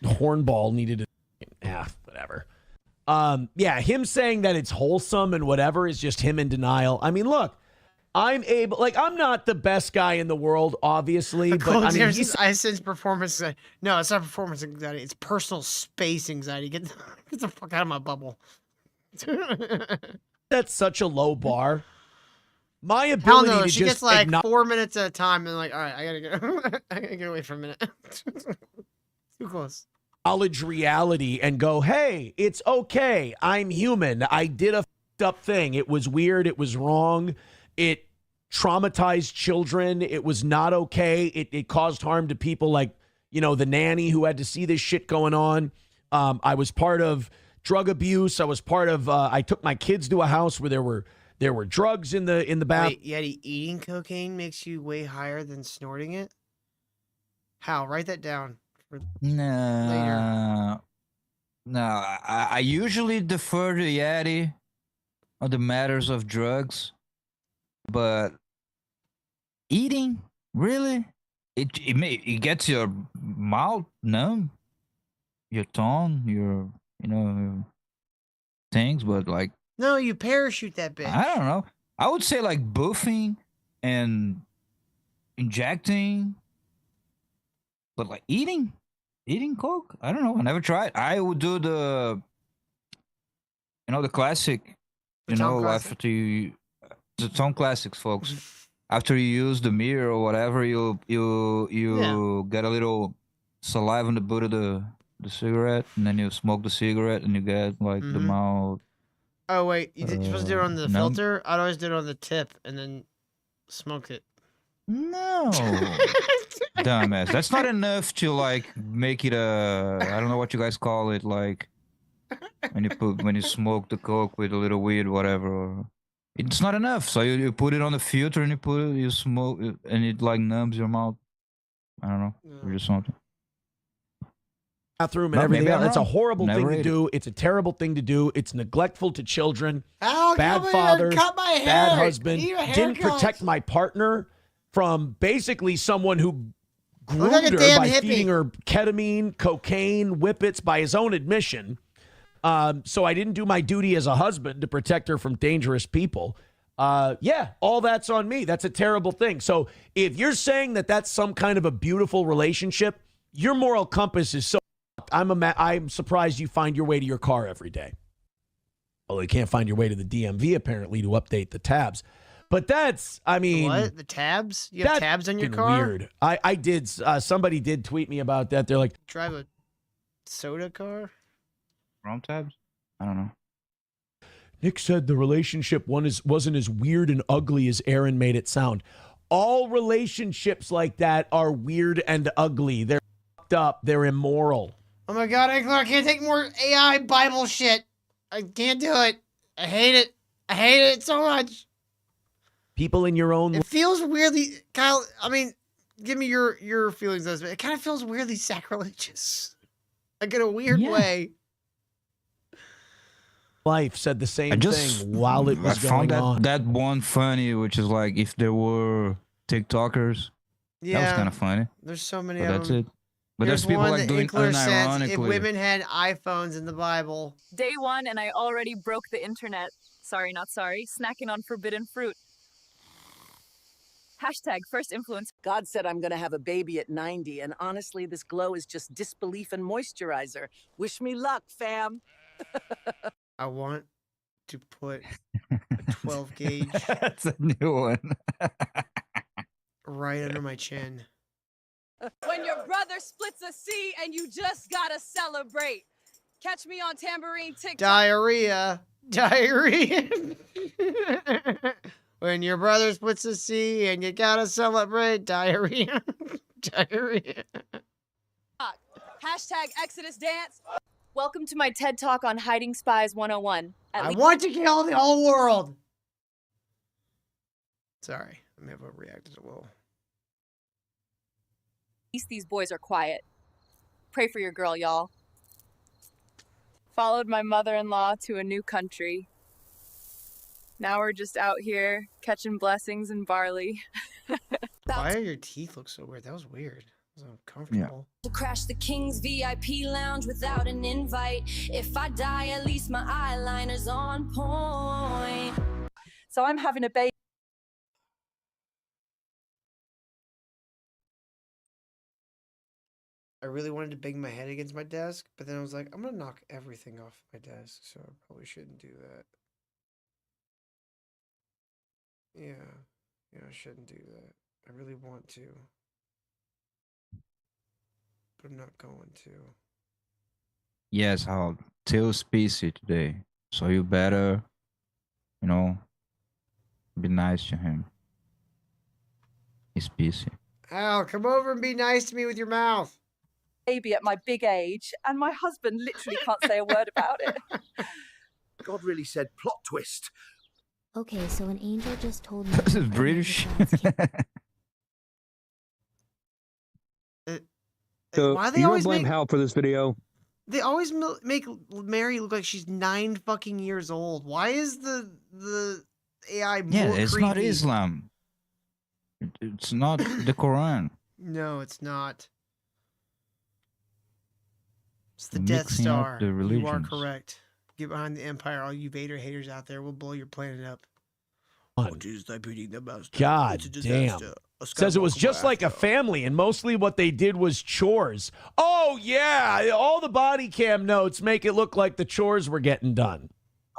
Hornball needed a whatever. Yeah, him saying that it's wholesome and whatever is just him in denial. I mean, look, I'm not the best guy in the world, obviously, but I mean, I sense performance anxiety. No, it's not performance anxiety. It's personal space anxiety. Get the fuck out of my bubble. that's such a low bar. My Hell ability no, to she just gets like acknow- 4 minutes at a time and like, all right, I gotta get away for a minute. Too close. acknowledge reality and go, hey, it's okay. I'm human. I did a fucked up thing. It was weird. It was wrong. It traumatized children. It was not okay. It caused harm to people like, the nanny who had to see this shit going on. I was part of drug abuse. I was part of, I took my kids to a house where there were drugs in the bath. Wait, Yeti, eating cocaine makes you way higher than snorting it? How? Write that down. No. I usually defer to Yeti on the matters of drugs, but eating, really? It gets your mouth numb, your tongue, your things, but like, No, you parachute that bitch. I don't know. I would say like boofing and injecting, but like eating coke. I don't know. I never tried. I would do the classic. The Tom Classic? After the Tom Classics, folks. After you use the mirror or whatever, you get a little saliva in the butt of the cigarette, and then you smoke the cigarette, and you get like the mouth. Oh, wait. You're supposed to do it on the numb. filter? I'd always do it on the tip and then smoke it. No, dumbass. That's not enough to like make it I don't know what you guys call it, like when you smoke the coke with a little weed, whatever. It's not enough. So you put it on the filter and you smoke it, and it like numbs your mouth. I don't know, or just something. Bathroom and No, everything maybe else. I'm That's a wrong. horrible Never thing to ate it. do. It's a terrible thing to do. It's neglectful to children. Ow, Bad come here, father, cut my hair. bad I husband. need a Didn't haircut. protect my partner from basically someone who groomed like a her damn by hippie. feeding her ketamine, cocaine, whippets by his own admission. So I didn't do my duty as a husband to protect her from dangerous people. Yeah, all that's on me. That's a terrible thing. So if you're saying that that's some kind of a beautiful relationship, your moral compass is so. I'm surprised you find your way to your car every day. Well, you can't find your way to the DMV apparently to update the tabs. But that's, I mean, What? The tabs? You have that's tabs on your fucking car? Weird. I did. Somebody did tweet me about that. They're like, Drive a soda car? Wrong tabs? I don't know. Nick said the relationship wasn't as weird and ugly as Aaron made it sound. All relationships like that are weird and ugly. They're fucked up. They're immoral. Oh my god, I can't take more AI Bible shit. I can't do it. I hate it. I hate it so much. People in your own. It feels weirdly, Kyle. I mean, give me your feelings on this. It kind of feels weirdly sacrilegious, like in a weird way. Life said the same just thing while it was I found going on. that one funny, which is like if there were TikTokers, that was kind of funny. There's so many But of that's them. it. But there's people one like that doing Inkler says, unironically. if women had iPhones in the Bible. Day one, and I already broke the internet. Sorry, not sorry. Snacking on forbidden fruit. Hashtag first influence. God said I'm going to have a baby at 90, and honestly, this glow is just disbelief and moisturizer. Wish me luck, fam. I want to put a 12 gauge That's a new one. right under my chin. When your brother splits a C and you just gotta celebrate. Catch me on Tambourine TikTok. Diarrhea. When your brother splits a C and you gotta celebrate. Diarrhea. Diarrhea. Hashtag Exodus Dance. Welcome to my TED Talk on Hiding Spies 101. I want to kill the whole world. Sorry, I may have overreacted a little. At least these boys are quiet. Pray for your girl, y'all. Followed my mother-in-law to a new country. Now we're just out here catching blessings and barley. Why do your teeth look so weird? That was weird. It was uncomfortable. To crash the King's VIP lounge without an invite. If I die, at least my eyeliner's on point. So I'm having a baby. I really wanted to bang my head against my desk, but then I was like, I'm gonna knock everything off my desk, so I probably shouldn't do that. Yeah, I shouldn't do that. I really want to, but I'm not going to. Yes, I'll tell Spacey today. So you better, be nice to him. He's Spacey. Al, come over and be nice to me with your mouth. Baby at my big age, and my husband literally can't say a word about it. God really said plot twist. Okay, so an angel just told me. This is British. So Why do they you don't always blame make- Hal for this video. They always make Mary look like she's 9 fucking years old. Why is the AI more Yeah, it's not creepy? Islam. It's not the Quran. No, it's not. It's the Mixing Death Star. up the You are religions. correct. Get behind the Empire, all you Vader haters out there. We'll blow your planet up. What is thy beating the master? God It's a damn. disaster. A Says it was Skywalker just like a blast. family, and mostly what they did was chores. Oh, yeah. All the body cam notes make it look like the chores were getting done.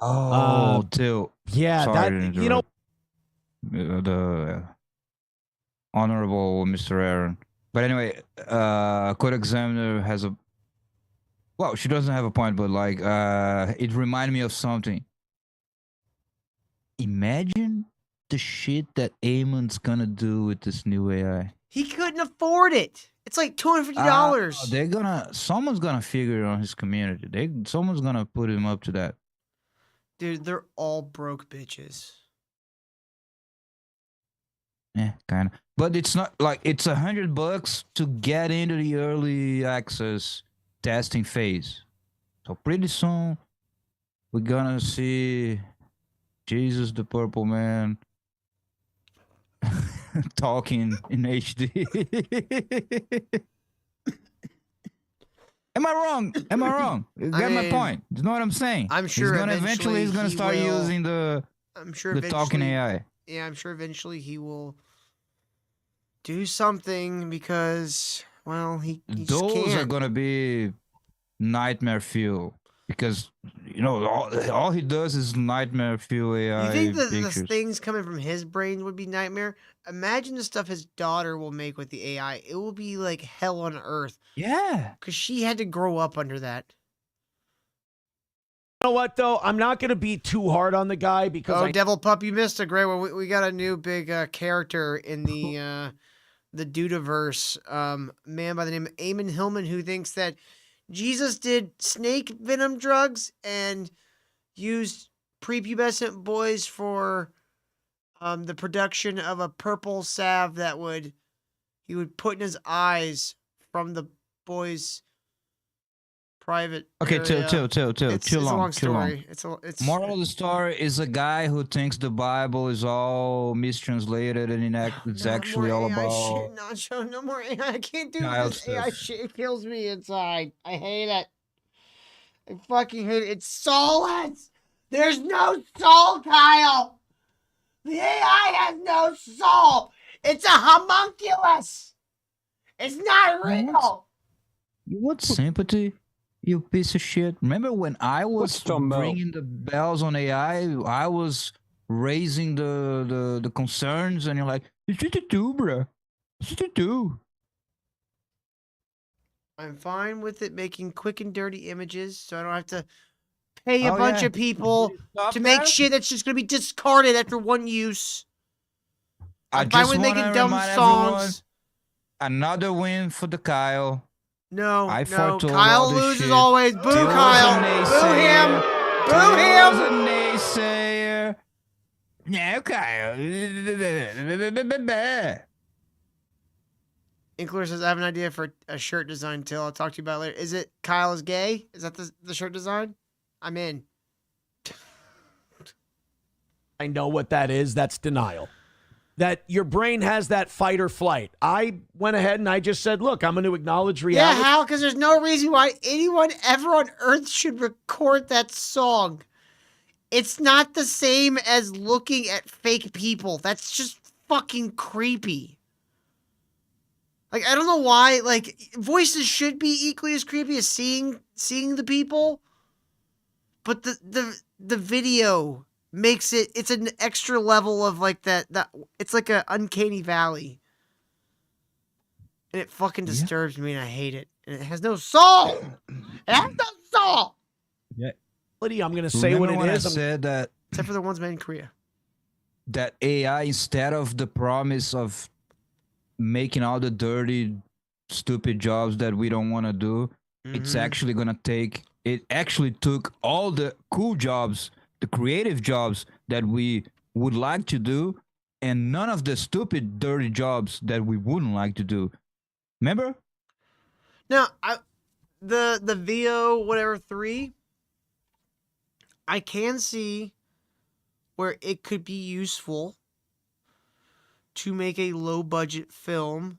Oh, too. Yeah, Sorry to that, you know, interrupt. The honorable Mr. Aaron. But anyway, Code Examiner has a. Well, she doesn't have a point, but like, it reminded me of something. Imagine the shit that Eamon's gonna do with this new AI. He couldn't afford it. It's like $250. Someone's gonna figure it on his community. Someone's gonna put him up to that. Dude, they're all broke bitches. Yeah, kind of. But it's not like it's $100 to get into the early access testing phase. So pretty soon we're gonna see Jesus the Purple Man talking in HD. Am I wrong? Am I wrong? You get my mean, point. You know what I'm saying? I'm sure he's gonna he's gonna he start will- using the I'm sure talking eventually- AI. Yeah, I'm sure eventually he will do something because, well, he just Those can't. are gonna be nightmare fuel because all he does is nightmare fuel AI You think that the pictures. things coming from his brain would be nightmare? Imagine the stuff his daughter will make with the AI. It will be like hell on earth. Yeah. Because she had to grow up under that. you know what, though? I'm not going to be too hard on the guy because Oh, Devil Pup, you missed a great one. We got a new big character in the Dudaverse. Man by the name of Eamon Hillman who thinks that Jesus did snake venom drugs and used prepubescent boys for the production of a purple salve that he would put in his eyes from the boys' private. Okay, area. chill, It's a long story. It's Moral of the story is a guy who thinks the Bible is all mistranslated and it's actually all AI about. shit, Nacho. No more AI. I can't do Child this AI stuff. shit. It kills me inside. I hate it. I fucking hate it. It's soulless. There's no soul, Kyle. The AI has no soul. It's a homunculus. It's not real. You want sympathy? You piece of shit. Remember when I was ringing the bells on AI? I was raising the concerns, and you're like, "It's just a do, bro. It's just a do." I'm fine with it making quick and dirty images, so I don't have to pay a Oh, bunch yeah. of people Stop to make that? shit that's just gonna be discarded after one use. I'm fine just with making wanna dumb remind songs. everyone, another win for the Kyle. No, I no. foretold Kyle all this loses shit. always. Boo, He was a Kyle. Boo him. naysayer. Boo He him. was a naysayer. No, Kyle. Inkler says, I have an idea for a shirt design, Till. I'll talk to you about it later. Is it Kyle is gay? Is that the shirt design? I'm in. I know what that is. That's denial. That your brain has that fight or flight. I went ahead and I just said, look, I'm going to acknowledge reality. Yeah, how? Because there's no reason why anyone ever on Earth should record that song. It's not the same as looking at fake people. That's just fucking creepy. Like, I don't know why. Like, voices should be equally as creepy as seeing the people. But the video makes it's an extra level of like that it's like a uncanny valley. And it fucking disturbs me and I hate it. And it has no soul. It has no soul. Yeah. I'm going to say what it is. I said that except for the ones made in Korea. That AI, instead of the promise of making all the dirty, stupid jobs that we don't want to do, it's actually going to take, it actually took all the cool jobs, the creative jobs that we would like to do, and none of the stupid, dirty jobs that we wouldn't like to do. Remember? Now, the VO whatever 3, I can see where it could be useful to make a low budget film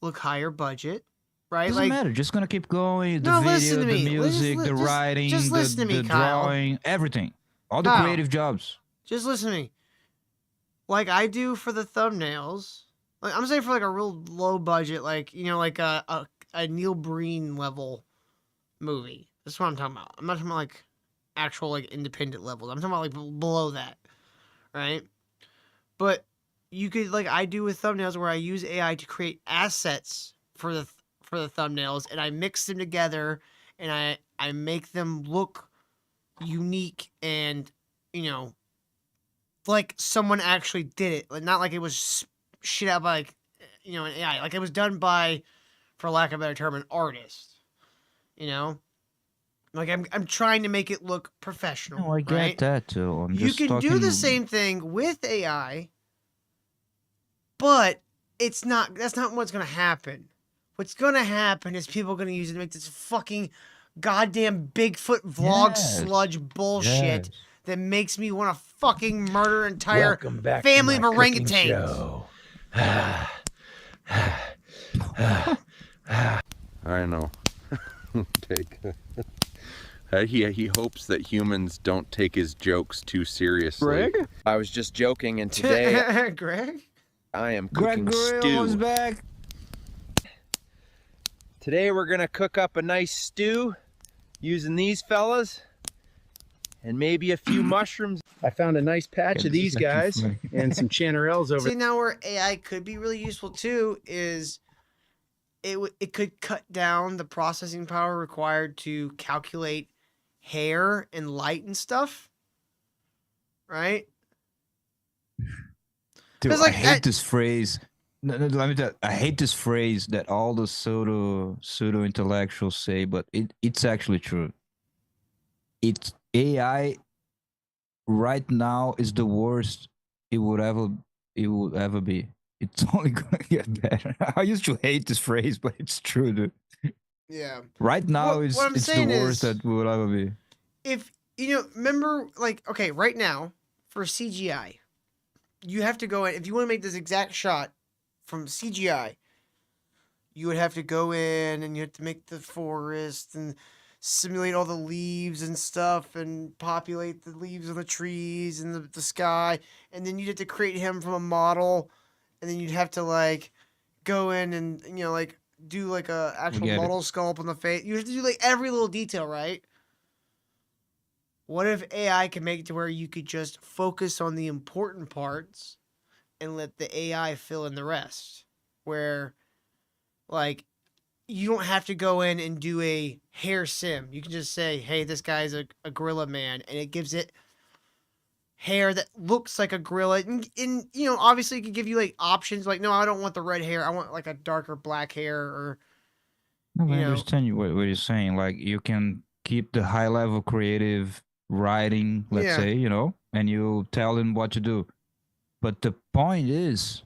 look higher budget, right? Doesn't matter. Just gonna keep going. The No, video, listen to the me. music, the writing, just listen to me, the Kyle. drawing, everything. All the Kyle, creative jobs. Just listen to me. Like I do for the thumbnails. Like I'm saying for like a real low budget, like like a Neil Breen level movie. That's what I'm talking about. I'm not talking about like actual like independent levels. I'm talking about like below that, right? But you could like I do with thumbnails where I use AI to create assets for the thumbnails and I mix them together and I make them look unique and like someone actually did it, like not like it was shit out by like an AI, like it was done by, for lack of a better term, an artist. Like I'm trying to make it look professional. No, I get right? that too. You can do the same thing with AI, but that's not what's gonna happen. What's gonna happen is people are gonna use it to make this fucking goddamn Bigfoot vlog sludge bullshit that makes me want to fucking murder entire family of orangutans. I know. He hopes that humans don't take his jokes too seriously. Greg? I was just joking, and today Greg? I am cooking stew. Back. Today we're gonna cook up a nice stew using these fellas and maybe a few mushrooms. I found a nice patch of these guys and some chanterelles over. See, now where AI could be really useful too is it could cut down the processing power required to calculate hair and light and stuff, right? Dude, Like, I hate this phrase. No, let me tell you, I hate this phrase that all the pseudo intellectuals say, but it's actually true. It's AI right now is the worst it would ever be. It's only gonna get better. I used to hate this phrase, but it's true, dude. Yeah. Right now What I'm it's the saying worst is, that will ever be. If remember, like, okay, right now for CGI, you have to go in. If you want to make this exact shot from CGI, you would have to go in and you have to make the forest and simulate all the leaves and stuff and populate the leaves on the trees and the sky. And then you'd have to create him from a model. And then you'd have to like go in and, like do like a actual model sculpt on the face. You have to do like every little detail, right? What if AI can make it to where you could just focus on the important parts and let the AI fill in the rest? Where, like, you don't have to go in and do a hair sim. You can just say, hey, this guy's a gorilla man. And it gives it hair that looks like a gorilla. And obviously it could give you, like, options. Like, no, I don't want the red hair. I want, like, a darker black hair or, No, I understand what you're saying. Like, you can keep the high-level creative writing, let's say, and you tell them what to do. But the point is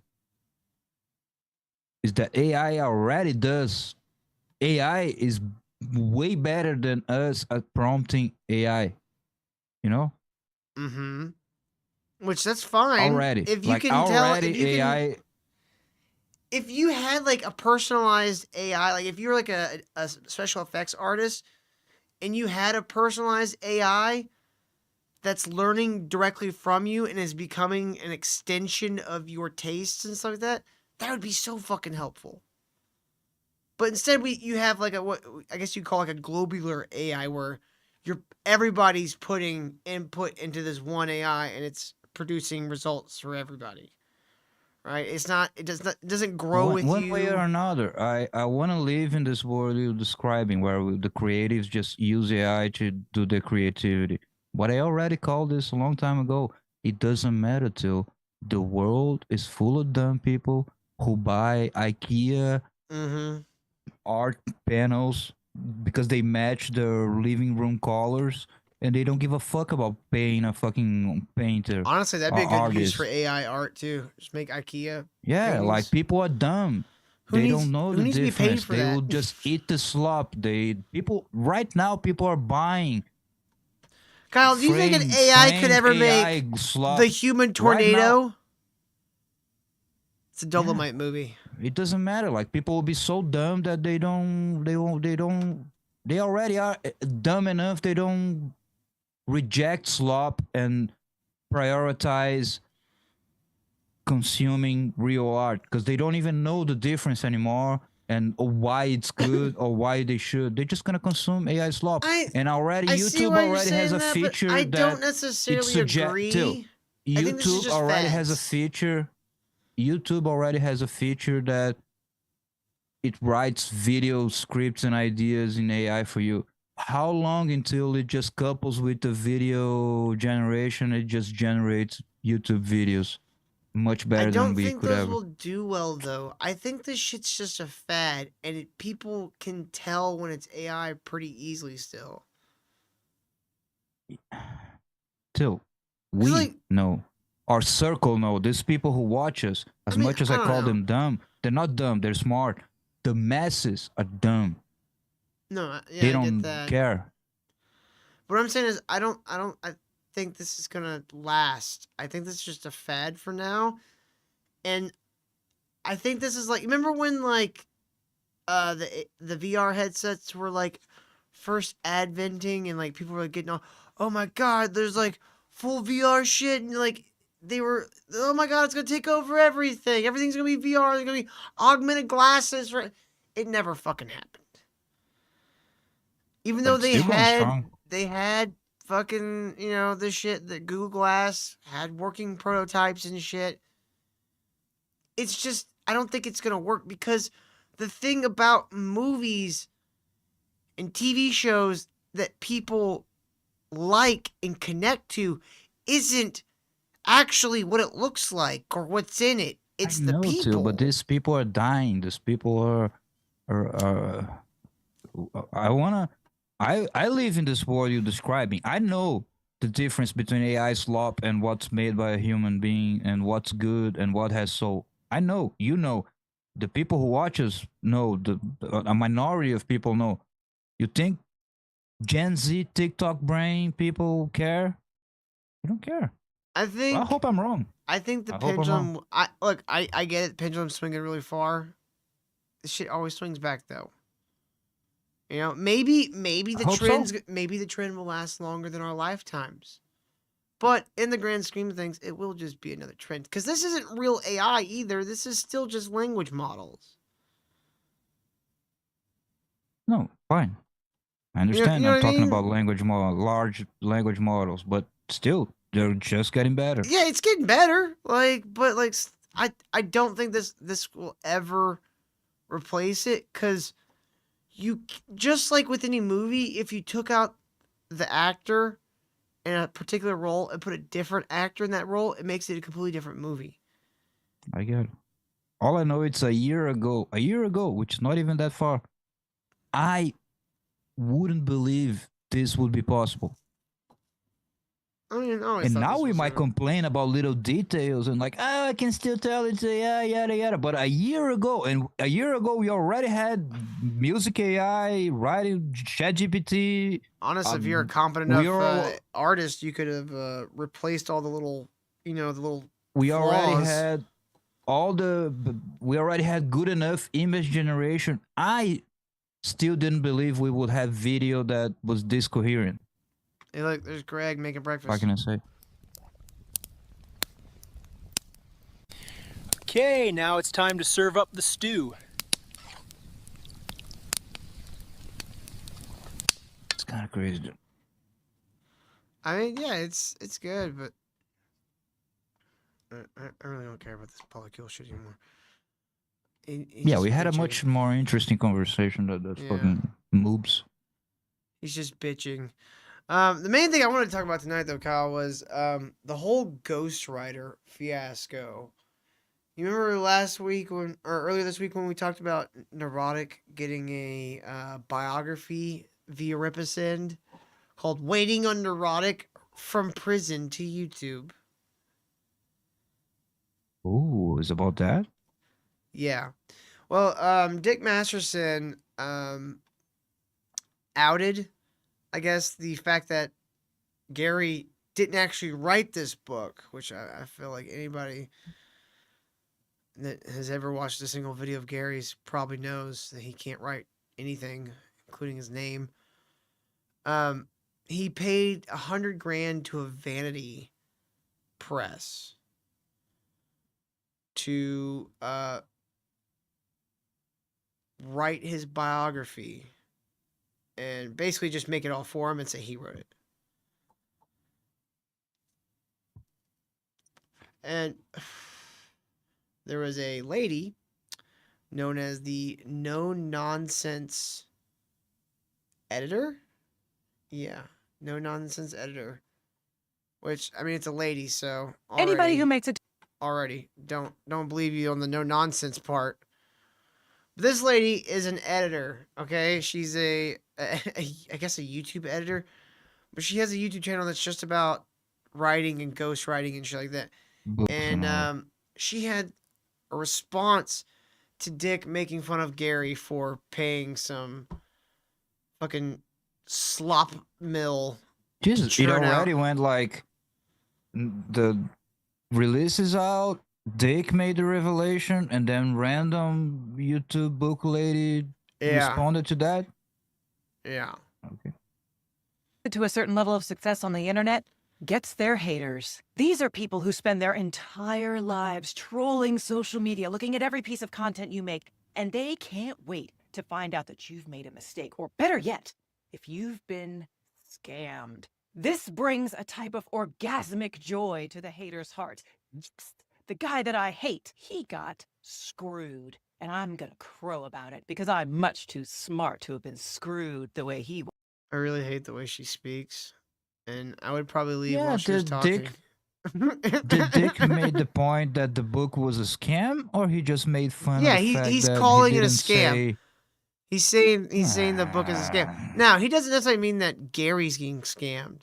that AI already does. AI is way better than us at prompting AI. You know, Mm-hmm. Which that's fine. already If you like can tell, already if you AI. can, if you had like a personalized AI, like if you were like a special effects artist and you had a personalized AI that's learning directly from you and is becoming an extension of your tastes and stuff like that, that would be so fucking helpful. But instead, you have like a what I guess you call like a globular AI where everybody's putting input into this one AI and it's producing results for everybody. Right? It doesn't grow with One you. way or another, I want to live in this world you're describing where the creatives just use AI to do their creativity. What I already called this a long time ago. It doesn't matter till the world is full of dumb people who buy IKEA Mm-hmm. art panels because they match their living room colors and they don't give a fuck about paying a fucking painter. Honestly, that'd be a or good use for artist. AI art too. Just make IKEA. Yeah, paintings. like people are dumb. Who They needs- don't know who the needs to be paid difference. for They that? will just eat the slop. People right now people are buying. Kyle, do you think an AI could ever make slop. the Human Right Tornado? now, It's a Dolomite movie. it doesn't matter. Like people will be so dumb that they already are dumb enough. They don't reject slop and prioritize consuming real art because they don't even know the difference anymore and why it's good or why they should. They're just gonna consume AI slop. And already I see YouTube why you're already has saying a that, but feature I that don't it necessarily agree. Till, I think this is YouTube just already has a facts. feature. YouTube already has a feature that it writes video scripts and ideas in AI for you. How long until it just couples with the video generation? It just generates YouTube videos much I better than don't we think could those ever. will do well though. I think this shit's just a fad, and people can tell when it's AI pretty easily still. Till we know, our circle know. These people who watch us, as much as I don't call know. them dumb, they're not dumb. They're smart. The masses are dumb. No, yeah, They I don't get that. care. What I'm saying is, I think this is gonna last. I think this is just a fad for now, and I think this is like, remember when like, the VR headsets were like first adventing and like people were like getting all, oh my god, there's like full VR shit and like they were, oh my god, it's gonna take over everything. Everything's gonna be VR. There's gonna be augmented glasses. It never fucking happened. Even though But it's still going strong. they had fucking, this shit that Google Glass had working prototypes and shit. It's just, I don't think it's going to work because the thing about movies and TV shows that people like and connect to isn't actually what it looks like or what's in it. It's the know people. too, but these people are dying. These people are I live in this world you're describing. I know the difference between AI slop and what's made by a human being and what's good and what has soul. I know, you know, the people who watch us know, a minority of people know. You think Gen Z TikTok brain people care? They don't care. I think. I hope I'm wrong. I think the I hope I'm pendulum. wrong. I get it. Pendulum swinging really far. This shit always swings back though. Maybe the hope so. maybe the trend will last longer than our lifetimes. But in the grand scheme of things, it will just be another trend because this isn't real AI either. This is still just language models. No, fine. I understand. you know I'm what I talking mean? about large language models, but still, they're just getting better. Yeah, it's getting better. I don't think this will ever replace it because just like with any movie, if you took out the actor in a particular role and put a different actor in that role, it makes it a completely different movie. I get it. All I know, it's a year ago, which is not even that far. I wouldn't believe this would be possible. I mean, I always And thought now this we was might complain about little details and like, oh, I can still tell it's yada yada. But a year ago, we already had music AI, writing ChatGPT. Honestly, if you're a competent we enough are- artist, you could have replaced all the little, the little. we already flaws. had we already had good enough image generation. I still didn't believe we would have video that was this coherent. Hey, look, there's Greg making breakfast. What can I say? Okay, now it's time to serve up the stew. It's kind of crazy. I mean, yeah, it's good, but I really don't care about this polykill shit anymore. He's Yeah, just we had a bitching. much more interesting conversation than that Yeah. fucking moobs. He's just bitching. The main thing I wanted to talk about tonight, though, Kyle, was the whole Ghostwriter fiasco. You remember last week or earlier this week when we talked about Neurotic getting a biography via Rippasend called "Waiting on Neurotic from Prison to YouTube"? Ooh, is about that? Yeah. Well, Dick Masterson outed, I guess, the fact that Gary didn't actually write this book, which I feel like anybody that has ever watched a single video of Gary's probably knows that he can't write anything, including his name. He paid $100,000 to a vanity press to write his biography and basically just make it all for him and say he wrote it. And there was a lady known as the No Nonsense Editor. Yeah, No Nonsense Editor. Which, I mean, it's a lady, so Anybody who makes it already don't believe you on the no nonsense part. But this lady is an editor, okay? She's I guess a YouTube editor, but she has a YouTube channel that's just about writing and ghost writing and shit like that. And she had a response to Dick making fun of Gary for paying some fucking slop mill. Jesus, to it churn out- already went like the release is out. Dick made the revelation, and then random YouTube book lady Yeah. responded to that. Yeah. Okay. to a certain level of success on the internet gets their haters. These are people who spend their entire lives trolling social media, looking at every piece of content you make, and they can't wait to find out that you've made a mistake, or better yet, if you've been scammed. This brings a type of orgasmic joy to the hater's heart. The guy that I hate, he got screwed, and I'm gonna crow about it because I'm much too smart to have been screwed the way he was. I really hate the way she speaks, and I would probably leave Yeah, while she was did talking. Did Dick made the point that the book was a scam, or he just made fun Yeah, of the fact he's that calling he it a didn't scam. say- He's saying the book is a scam. Now, he doesn't necessarily mean that Gary's getting scammed.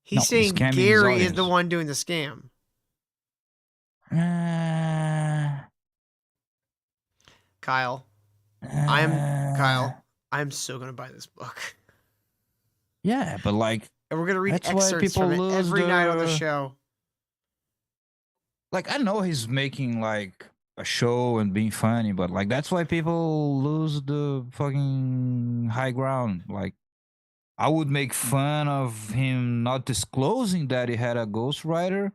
He's No, he's saying scamming his Gary is audience. the one doing the scam. Kyle, I'm so gonna buy this book, Yeah, but like, and we're gonna read that's why excerpts people from it lose every night on the their- show. like I know he's making like a show and being funny, but like that's why people lose the fucking high ground. Like, I would make fun of him not disclosing that he had a ghostwriter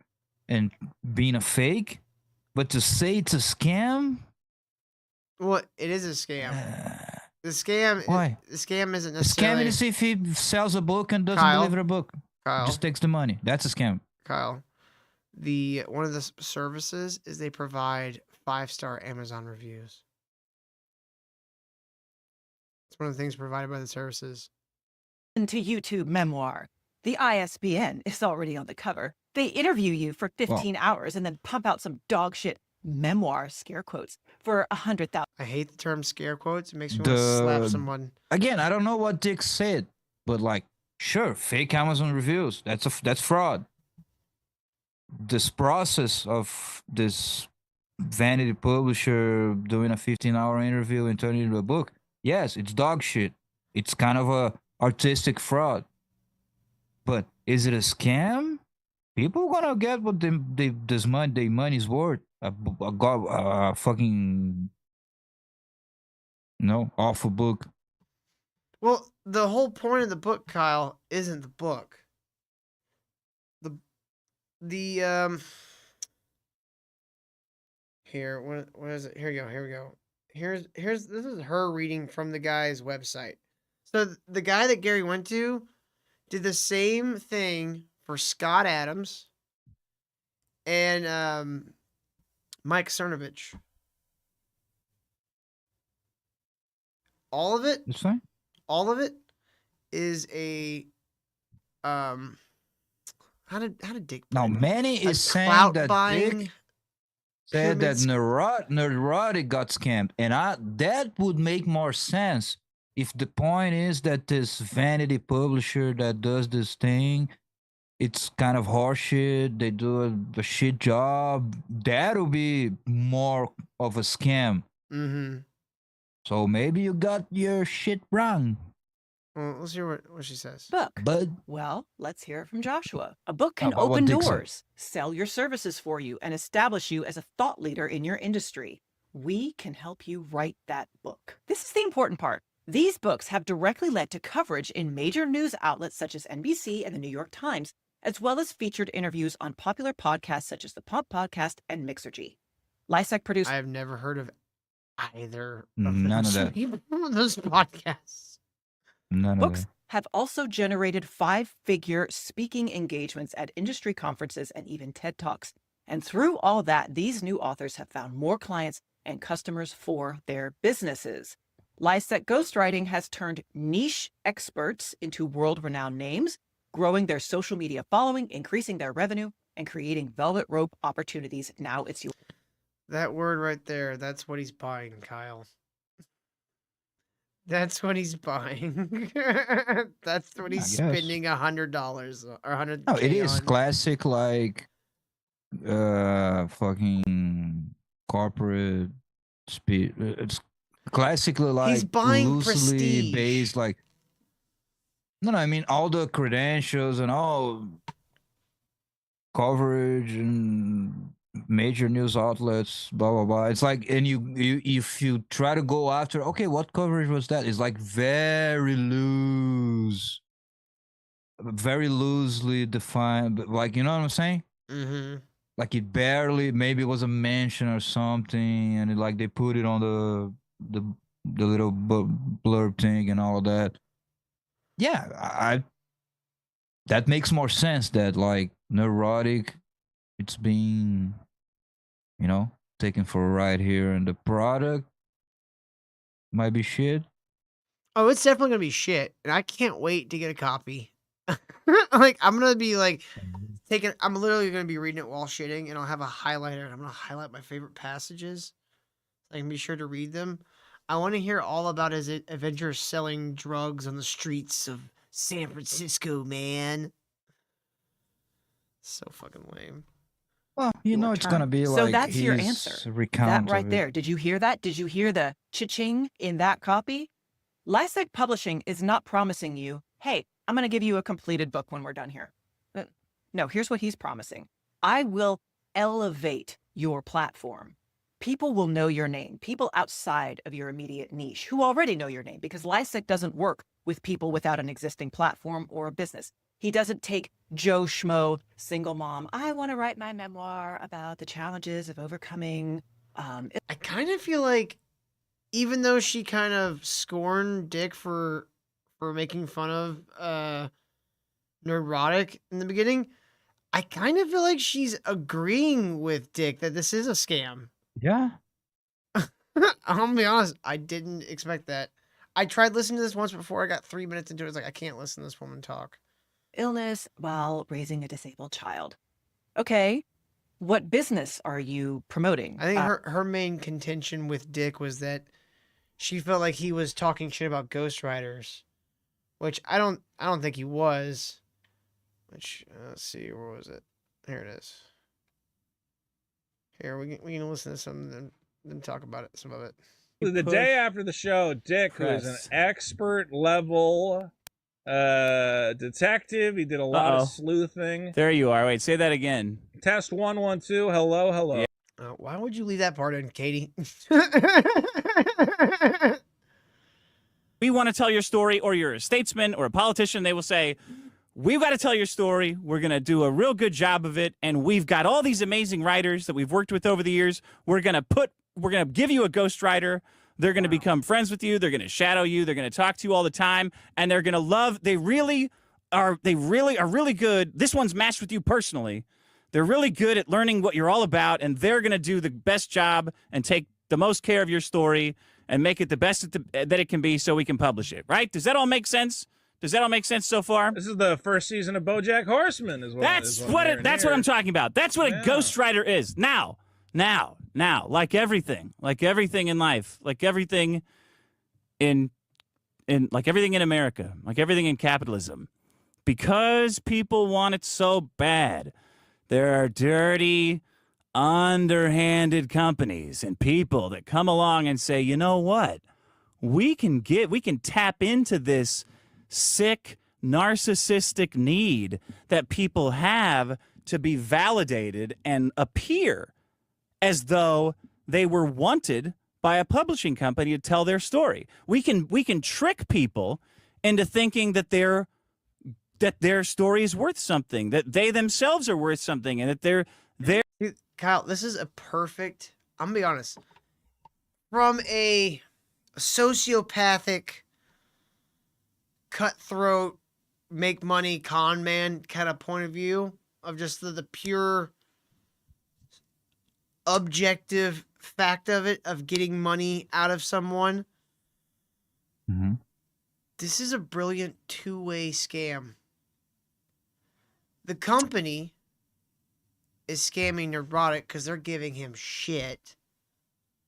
and being a fake, but to say it's a scam. Well, it is a scam. The scam. Why? The scam isn't The scam necessarily. is if he sells a book and doesn't Kyle, deliver a book. Kyle. Just takes the money. That's a scam. Kyle, one of the services is they provide 5-star Amazon reviews. It's one of the things provided by the services. To YouTube memoir. The ISBN is already on the cover. They interview you for 15 hours and then pump out some dog shit memoir, scare quotes, for 100,000. I hate the term scare quotes. It makes me want to slap someone. Again, I don't know what Dick said, but like Sure, fake Amazon reviews. That's fraud. This process of this vanity publisher doing a 15-hour interview and turning it into a book, yes, it's dog shit. It's kind of a artistic fraud. But is it a scam? People gonna get what their money's worth. A fucking awful book. Well, the whole point of the book, Kyle, isn't the book. Here, what is it? Here we go. This is her reading from the guy's website. So the guy that Gary went to did the same thing for Scott Adams and Mike Cernovich. All of it. That's fine. All of it is a how did Dick? Now, Manny is saying clout that buying Dick said that Neurotic got scammed, and that would make more sense if the point is that this vanity publisher that does this thing, it's kind of horseshit. They do a shit job. That'll be more of a scam. Mm-hmm. So maybe you got your shit wrong. Well, let's hear what she says. Book. But well, let's hear it from Joshua. A book can About what open Dick said. doors, sell your services for you, and establish you as a thought leader in your industry. We can help you write that book. This is the important part. These books have directly led to coverage in major news outlets such as NBC and the New York Times, as well as featured interviews on popular podcasts such as the Pump Podcast and Mixergy. Lysek produced. I have never heard of either of None of that. those podcasts. None of Books that. have also generated 5-figure speaking engagements at industry conferences and even TED Talks. And through all that, these new authors have found more clients and customers for their businesses. Lysek Ghostwriting has turned niche experts into world-renowned names, growing their social media following, increasing their revenue, and creating velvet rope opportunities. Now it's yours. That word right there, that's what he's buying, Kyle. That's what he's buying. That's what he's I guess. spending $100 or $100. No, it is classic, like, fucking corporate speed. It's classically like He's buying loosely prestige. based, like. No, I mean all the credentials and all coverage and major news outlets, blah blah blah. It's like, and you if you try to go after, okay, what coverage was that? It's like very loose, very loosely defined, but like, you know what I'm saying? Mm-hmm. Like it barely, maybe it was a mention or something, and like they put it on the little blurb thing and all of that. Yeah, that makes more sense that like Neurotic, it's being, taken for a ride here, and the product might be shit. Oh, it's definitely gonna be shit, and I can't wait to get a copy. Like, I'm gonna be like I'm literally gonna be reading it while shitting, and I'll have a highlighter, and I'm gonna highlight my favorite passages, so I can be sure to read them. I want to hear all about his adventures selling drugs on the streets of San Francisco, man. So fucking lame. Well, it's gonna be like. So that's your his answer. recount That right of it. there. Did you hear that? Did you hear the cha-ching in that copy? Lysek Publishing is not promising you, hey, I'm going to give you a completed book when we're done here. No, here's what he's promising. I will elevate your platform. People will know your name. People outside of your immediate niche who already know your name, because Lysek doesn't work with people without an existing platform or a business. He doesn't take Joe Schmo, single mom. I want to write my memoir about the challenges of overcoming. I kind of feel like, even though she kind of scorned Dick for making fun of Neurotic in the beginning, I kind of feel like she's agreeing with Dick that this is a scam. Yeah. I'm gonna be honest, I didn't expect that. I tried listening to this once before. I got 3 minutes into it. It's like, I can't listen to this woman talk. Illness while raising a disabled child. Okay, what business are you promoting? I think her main contention with Dick was that she felt like he was talking shit about ghostwriters which I don't think he was. Which let's see, where was it? Here it is. Here we can listen to some and then talk about it. Some of it. The day after the show, Dick, who is an expert level detective, he did a lot of sleuthing. There you are. Wait, say that again. Test 1 1 2. Hello, hello. Yeah. Why would you leave that part in, Katie? We want to tell your story, or you're a statesman or a politician, they will say, we've got to tell your story. We're going to do a real good job of it. And we've got all these amazing writers that we've worked with over the years. We're going to give you a ghostwriter. They're going to become friends with you. They're going to shadow you. They're going to talk to you all the time. And they're going to love, they really are really good. This one's matched with you personally. They're really good at learning what you're all about. And they're going to do the best job and take the most care of your story and make it the best that it can be so we can publish it. Right? Does that all make sense? Does that all make sense so far? This is the first season of BoJack Horseman. That's what I'm talking about. That's what a ghostwriter is. Now, like everything in life, like everything in America, like everything in capitalism, because people want it so bad, there are dirty, underhanded companies and people that come along and say, you know what? We can tap into this sick, narcissistic need that people have to be validated and appear as though they were wanted by a publishing company to tell their story. We can trick people into thinking that their story is worth something, that they themselves are worth something, and that they're Dude, Kyle, this is a perfect, I'm gonna be honest, from a sociopathic, cutthroat, make money con man kind of point of view of just the pure objective fact of it, of getting money out of someone. Mm-hmm. This is a brilliant two-way scam. The company is scamming Neurotic because they're giving him shit,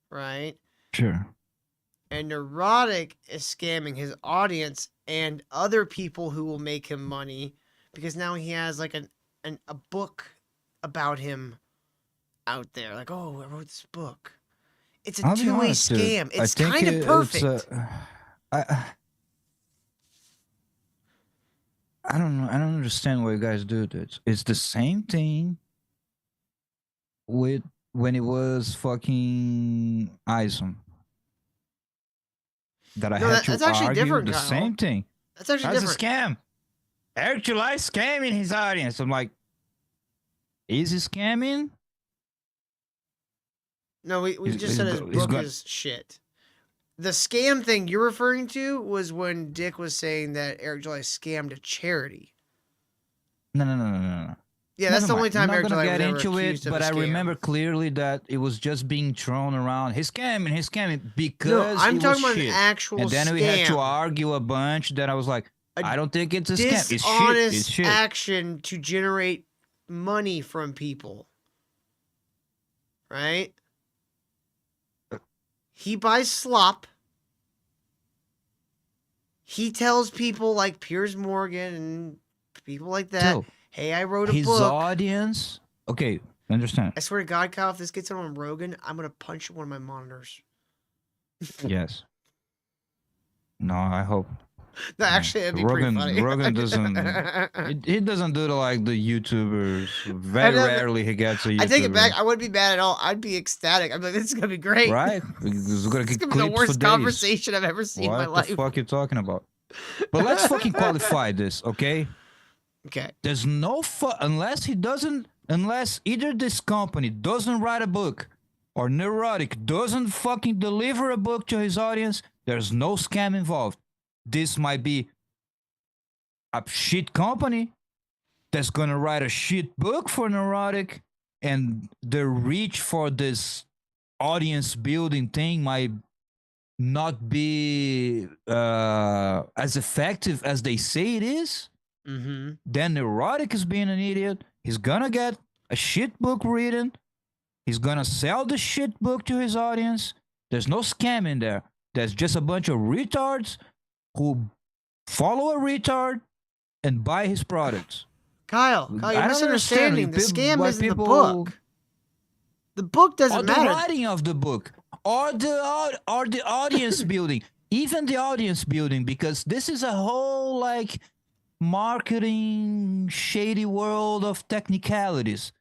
right? Sure. And Neurotic is scamming his audience and other people who will make him money because now he has like a book about him out there. Like, oh, I wrote this book. It's a two-way scam. It's kind of perfect. I don't know. I don't understand why you guys do this. It's the same thing with when it was fucking ISOM. That I had to argue the same thing. That's actually different. That's a scam. Eric July scamming his audience. I'm like, is he scamming? No, we just said his book is shit. The scam thing you're referring to was when Dick was saying that Eric July scammed a charity. No. Yeah, that's the only time Eric July was ever accused into it, of but a I scam. remember clearly that it was just being thrown around. He's scamming because No, I'm it talking was about an shit. actual And then we had to scam. argue a bunch. Then I was like, I don't think it's a scam. It's shit. It's Dishonest shit. action to generate money from people. Right? He buys slop. He tells people like Piers Morgan and people like that, So, hey, I wrote a his book. audience. Okay, understand. I swear to God, Kyle, if this gets on Rogan, I'm going to punch one of my monitors. Yes. No, I hope. No, actually, it'd be pretty funny. Rogan doesn't. He doesn't do like the YouTubers. Very rarely he gets a YouTuber. I take it back. I wouldn't be mad at all. I'd be ecstatic. I'd be like, this is going to be great. Right? It's gonna This is get going to be the clips for worst days. conversation I've ever seen in my What life. the fuck you talking about? But let's fucking qualify this, okay? Okay. There's no unless either this company doesn't write a book or Neurotic doesn't fucking deliver a book to his audience, there's no scam involved. This might be a shit company that's gonna write a shit book for Neurotic, and the reach for this audience building thing might not be as effective as they say it is. Mm-hmm. Then Neurotic is being an idiot. He's gonna get a shit book written. He's gonna sell the shit book to his audience. There's no scam in there. There's just a bunch of retards who follow a retard and buy his products. Kyle, you're I don't misunderstanding. The understand scam why isn't the people- book. The book Or doesn't the matter. writing of the book, or the audience building, even the audience building, because this is a whole like marketing shady world of technicalities.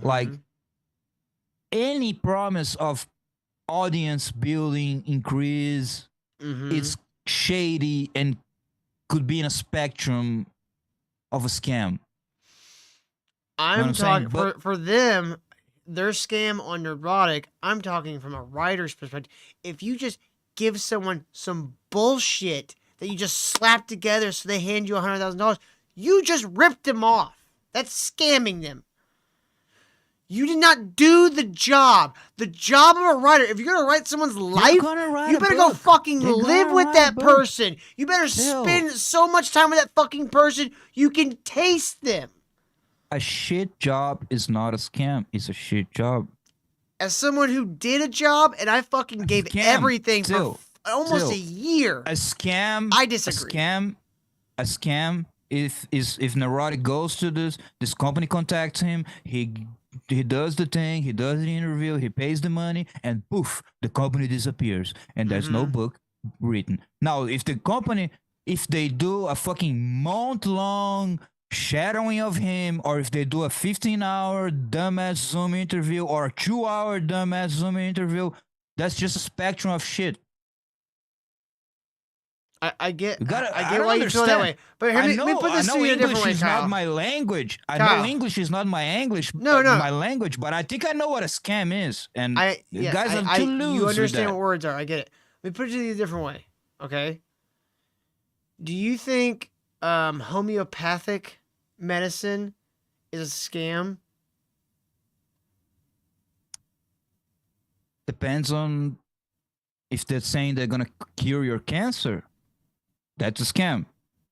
Like any promise of audience building increase, it's shady and could be in a spectrum of a scam. I'm saying? talking for them, their scam on Neurotic. I'm talking from a writer's perspective. If you just give someone some bullshit that you just slap together so they hand you $100,000, you just ripped them off. That's scamming them. You did not do the job. The job of a writer, if you're going to write someone's life, you better go fucking live with that person. You better spend so much time with that fucking person you can taste them. A shit job is not a scam. It's a shit job. As someone who did a job and I fucking gave everything for almost a year. A scam. I disagree. A scam. If Neurotic goes to this company contacts him, he does the thing, he does the interview, he pays the money, and poof, the company disappears, and there's no book written. Now, if they do a fucking month-long shadowing of him, or if they do a 15-hour dumbass Zoom interview or a 2-hour dumbass Zoom interview, that's just a spectrum of shit. I get I why you feel that way. But let me put this to you in a different way, English is Kyle. not my language. I Kyle. know English is not my English. No. My language, but I think I know what a scam is. And you guys are too loose. You with understand that. what words are. I get it. Let me put it to you a different way. Okay. Do you think homeopathic medicine is a scam? Depends on if they're saying they're gonna cure your cancer. That's a scam.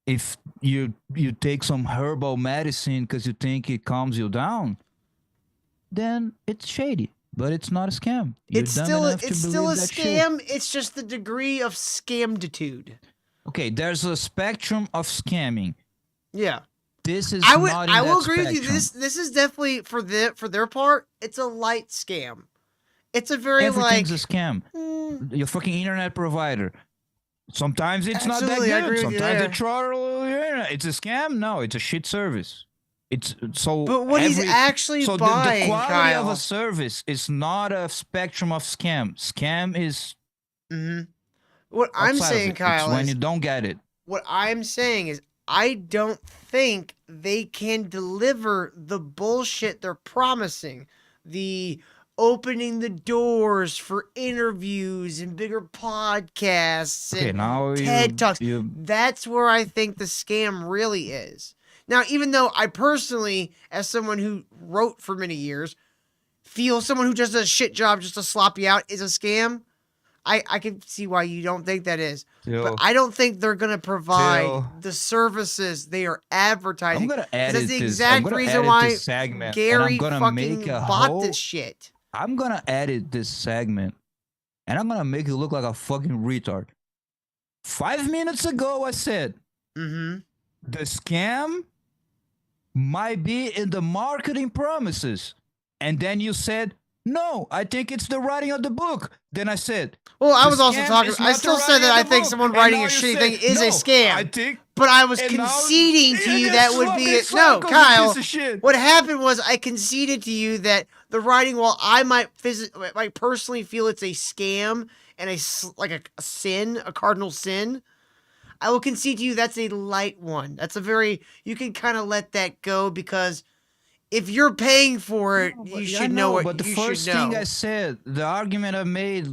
If you take some herbal medicine because you think it calms you down, then it's shady. But it's not a scam. You're It's dumb still enough to a believe that shit. scam. It's just the degree of scamditude. Okay, there's a spectrum of scamming. Yeah. This is I not in will that agree with you. spectrum. This is definitely for their part. It's a light scam. It's a very Everything's like a scam. Your fucking internet provider. Sometimes it's Absolutely, I not that agree good. with you Sometimes there. they throttle your internet. It's a scam. No, it's a shit service. It's so. But what he's actually so buying, the quality of Kyle- a service is not a spectrum of scam. Scam is. What I'm outside of saying, it. It's Kyle, when is you don't get it. what I'm saying is I don't think they can deliver the bullshit they're promising. The opening the doors for interviews and bigger podcasts Okay, and now TED Talks. you- That's where I think the scam really is. Now, even though I personally, as someone who wrote for many years, feel someone who just does a shit job just to slop you out is a scam, I can see why you don't think that is. Still- But I don't think they're going to provide Still- the services they are advertising. I'm gonna 'Cause edit That's the this. I'm exact gonna reason edit why this segment, and Gary I'm gonna fucking make a bought whole- this shit. I'm gonna edit this segment, and I'm gonna make you look like a fucking retard. 5 minutes ago, I said the scam might be in the marketing promises, and then you said no. I think it's the writing of the book. Then I said, Well, I the was also scam talking. is I not the still said writing that of I the think book. someone And writing now a you shitty say, thing is a no, scam. I think, but I was and now- conceding to you and that it's would fucking be it. No, circles, you Kyle. piece of shit. What happened was I conceded to you that the writing, while I might personally feel it's a scam and a sin, a cardinal sin, I will concede to you that's a light one. That's a very you can kind of let that go because if you're paying for it, you should know what But the you first should know. thing I said, the argument I made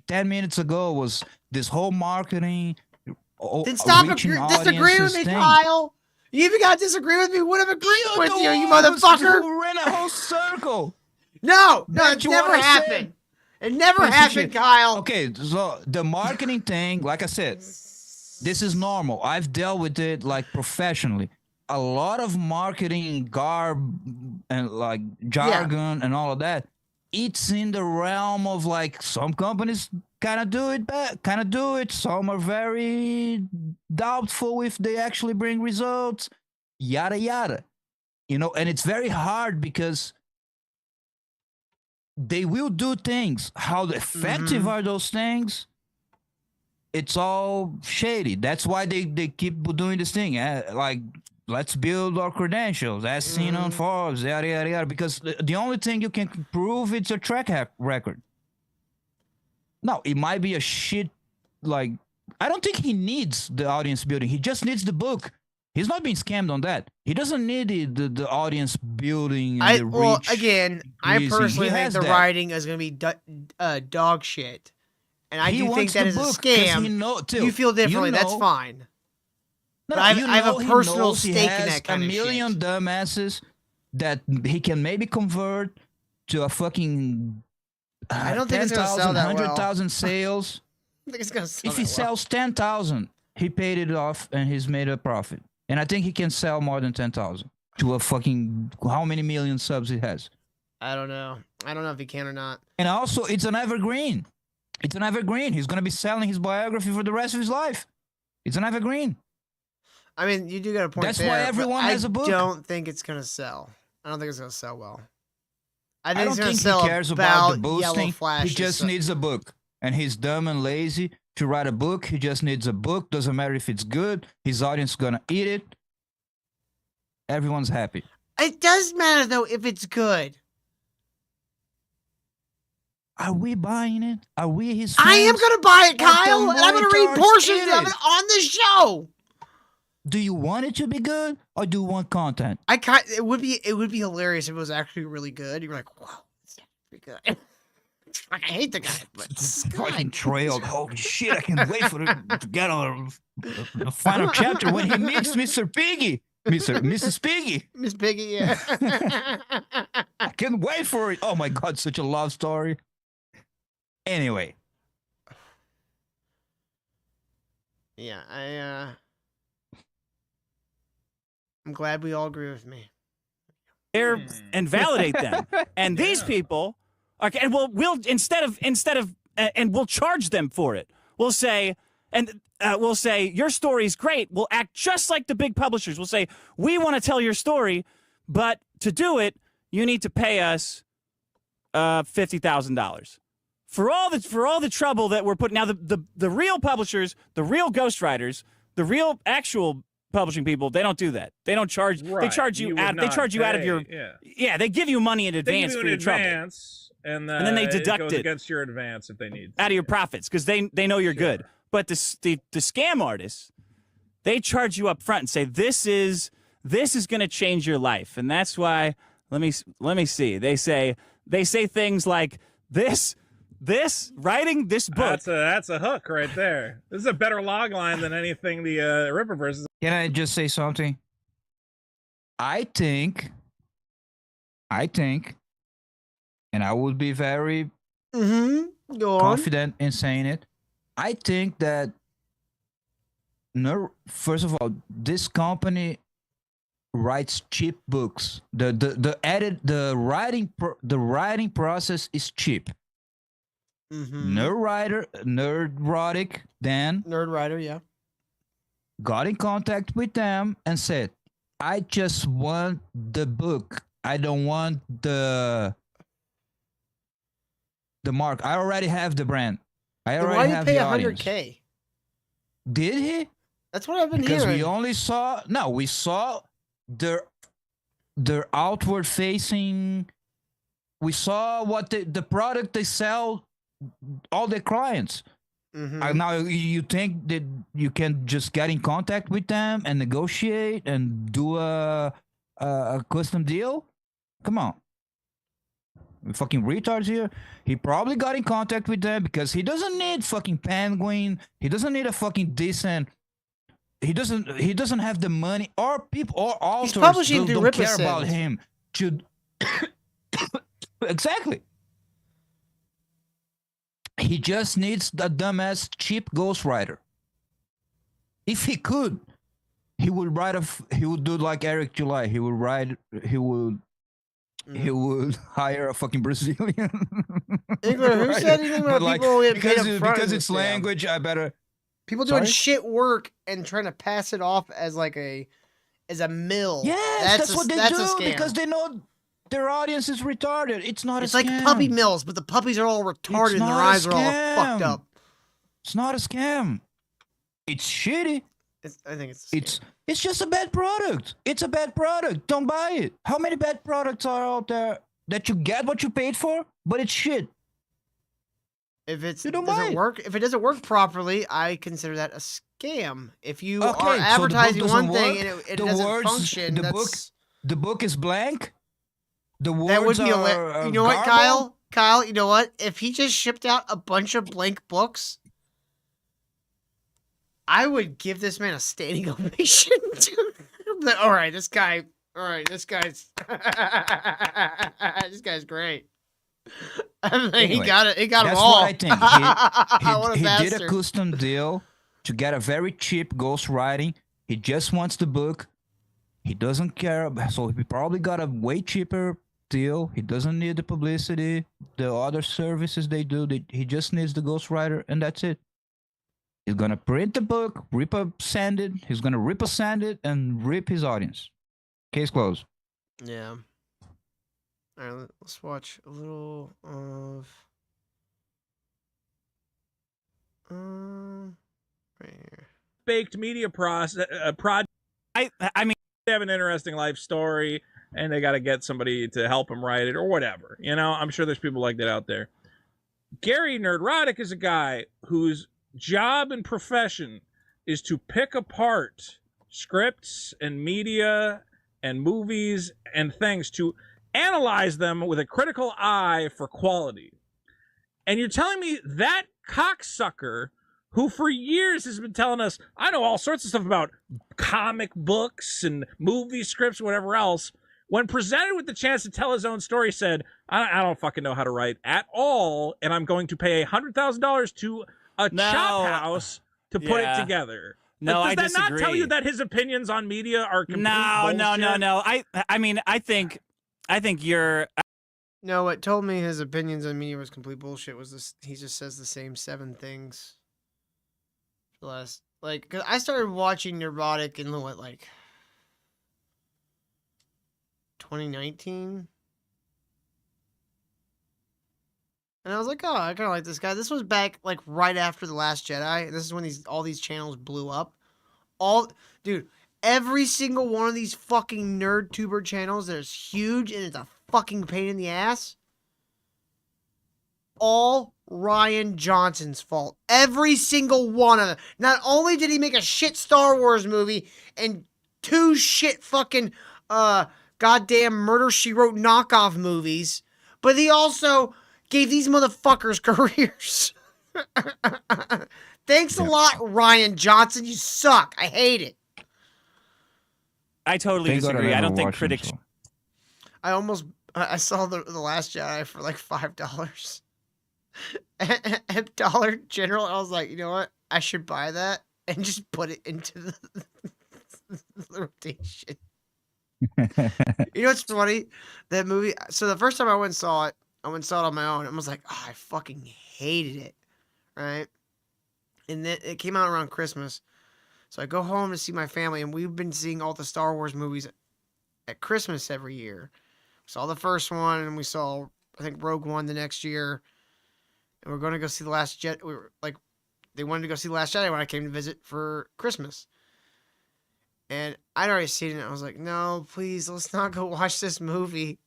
10 minutes ago was this whole marketing. Then stop reaching disagreeing with audiences me, thing. Kyle. You even got to disagree with me. Would have agreed with the you, you one who motherfucker. ran a whole circle. No, That's it what never I said. happened. It never Piece of happened, shit. Kyle. Okay, so the marketing thing, like I said, this is normal. I've dealt with it like professionally. A lot of marketing garb and like jargon and all of that. It's in the realm of like some companies kind of do it bad, kind of do it. Some are very doubtful if they actually bring results. Yada yada, you know. And it's very hard because they will do things. How effective are those things? It's all shady. That's why they keep doing this thing. Like, let's build our credentials, as seen on Forbes, yada yada yada. Because the only thing you can prove it's a track record. No, it might be a shit. Like, I don't think he needs the audience building. He just needs the book. He's not being scammed on that. He doesn't need the audience building. And the reach again, I increasing. personally He think has the that. writing is going to be dog shit. And I He do think wants that the is a book 'cause scam. he too. You feel differently. That's know- fine. No, But I you have know a he personal knows he stake in has that kind a of million shit. dumbasses that he can maybe convert to a fucking I don't think it's gonna 10,000, sell that well. 100,000 sales. I think it's going to sell If he that well. sells 10,000, he paid it off and he's made a profit. And I think he can sell more than 10,000 to a fucking how many million subs he has. I don't know. I don't know if he can or not. And also, it's an evergreen. It's an evergreen. He's gonna be selling his biography for the rest of his life. It's an evergreen. I mean, you do got a point That's there. why but everyone has a book. I don't think it's going to sell. I don't think it's going to sell well. I I think don't it's going think to sell he cares about the Yellow boosting. Flash. He just needs a book. And he's dumb and lazy to write a book. He just needs a book. Doesn't matter if it's good. His audience gonna eat it. Everyone's happy. It does matter, though, if it's good. Are we buying it? Are we his I am fans? going to buy it, Or Kyle, the and I'm going to read retards portions eat of it on the show. Do you want it to be good or do you want content? It would be hilarious if it was actually really good. You're like, wow, it's pretty good. Like, I hate the guy, but it's Fucking good. trailed. Holy shit! I can't wait for it to get on the final chapter when he meets Mr. Piggy, Mrs. Piggy. Miss Piggy, yeah. I can't wait for it. Oh my god, such a love story. Anyway, Yeah, I'm glad we all agree with me. There and validate them. And these people are, and we'll instead of and we'll charge them for it. We'll say your story's great. We'll act just like the big publishers. We'll say we want to tell your story, but to do it, you need to pay us $50,000 for all the trouble that we're putting. Now the real publishers, the real ghostwriters, the real actual publishing people, they don't do that. They don't charge. Right. They charge you would out. They not charge you out of pay, your. Yeah. Yeah, they give you money in They advance give for you your an trouble. advance, and then they deduct it goes it against your advance if they need out of your profits because they know you're good. But the scam artists, they charge you up front and say this is going to change your life, and that's why. Let me see. They say things like this writing this book. That's a hook right there. This is a better log line than anything the Ripperverse is. can I just say something? I think, and I would be very Go on. confident in saying it. I think that first of all, this company writes cheap books. The writing process is cheap. Nerdrotic then Nerdwriter, yeah. got in contact with them and said, I just want the book. I don't want the mark. I already have the brand. I Then already why do you have pay the audience. $100K? Did he? That's what I've been Because hearing. we only saw we saw their outward facing. We saw what the product they sell all their clients. Now you think that you can just get in contact with them and negotiate and do a custom deal? Come on. We fucking retards here. He probably got in contact with them because he doesn't need fucking Penguin. He doesn't need a fucking decent. He doesn't have the money or people or authors publishing through don't care Ripperson. about him. Exactly. He just needs the dumbass cheap ghostwriter. If he could, he would do like Eric July. He would he would hire a fucking Brazilian. England, who said anything about people getting paid up front because in it's this scam? language, I better. People doing Sorry? shit work and trying to pass it off as like a mill. Yes, that's what they that's a do scam. because they know their audience is retarded. It's not It's a like scam. puppy mills, but the puppies are all retarded and their not a eyes are all fucked scam. up. It's not a scam. It's shitty. I think it's a scam. It's just a bad product. It's a bad product. Don't buy it. How many bad products are out there that you get what you paid for, but it's shit? If it don't buy doesn't it. work, if it doesn't work properly, I consider that a scam. If you Okay, are so advertising the book one doesn't thing work, and it the doesn't words- function, the book is blank. The words that would be are you know what, garbled. Kyle? Kyle, you know what? If he just shipped out a bunch of blank books, I would give this man a standing ovation. But, all right, this guy's this guy's great. I mean, Anyway, he got it. He got that's them all. what I think. What a He did a bastard. custom deal to get a very cheap ghostwriting. He just wants the book. He doesn't care. So he probably got a way cheaper deal. He doesn't need the publicity, the other services they do. He just needs the ghostwriter, and that's it. He's gonna print the book, sand it. He's gonna sand it and rip his audience. Case closed. Yeah. All right, let's watch a little of. Right here. Baked media project. I mean, they have an interesting life story, and they got to get somebody to help them write it or whatever. You know, I'm sure there's people like that out there. Gary Nerdrotic is a guy whose job and profession is to pick apart scripts and media and movies and things to analyze them with a critical eye for quality. And you're telling me that cocksucker who for years has been telling us, I know all sorts of stuff about comic books and movie scripts, whatever else, when presented with the chance to tell his own story, said, I don't fucking know how to write at all, and I'm going to pay $100,000 to a chop house to put it Yeah. together. No, Does I that not tell disagree. you that his opinions on media are complete No. bullshit? I mean, I think you're. No, what told me his opinions on media was complete bullshit was this. He just says the same 7 things. For the last, like, 'cause I started watching Nerdrotic in what, like 2019, and I was like, oh, I kind of like this guy. This was back like right after The Last Jedi. This is when all these channels blew up. Dude, every single one of these fucking NerdTuber channels that is huge and it's a fucking pain in the ass. All Ryan Johnson's fault. Every single one of them. Not only did he make a shit Star Wars movie and 2 shit fucking goddamn Murder, She Wrote knockoff movies, but he also gave these motherfuckers careers. Thanks a lot, Ryan Johnson. You suck. I hate it. I totally Thank God I disagree. I never don't think watched them, critics. so. I saw the Last Jedi for like $5 at Dollar General. I was like, you know what? I should buy that and just put it into the rotation. You know what's funny? That movie. So the first time I went and saw it, on my own. I was like, oh, I fucking hated it, right? And then it came out around Christmas, so I go home to see my family, and we've been seeing all the Star Wars movies at Christmas every year. We saw the first one, and we saw, I think, Rogue One the next year, and we're going to go see The Last Jedi. We were like, they wanted to go see The Last Jedi when I came to visit for Christmas. And I'd already seen it. I was like, no, please, let's not go watch this movie.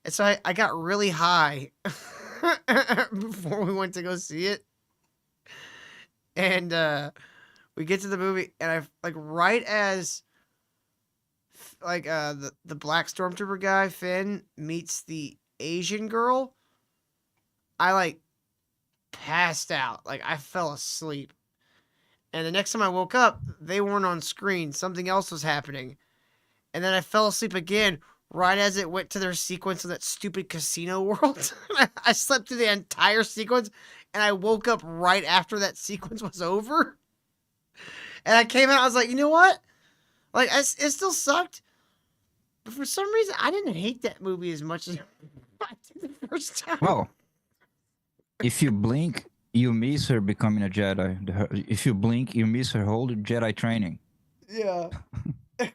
And so I got really high before we went to go see it. And we get to the movie, and I like right as like the black stormtrooper guy, Finn, meets the Asian girl, I like passed out. Like I fell asleep. And the next time I woke up, they weren't on screen. Something else was happening. And then I fell asleep again right as it went to their sequence of that stupid casino world. I slept through the entire sequence, and I woke up right after that sequence was over. And I came out, I was like, you know what? Like, it still sucked. But for some reason, I didn't hate that movie as much as I did the first time. Well, if you blink, you miss her becoming a Jedi. If you blink, you miss her whole Jedi training. Yeah. It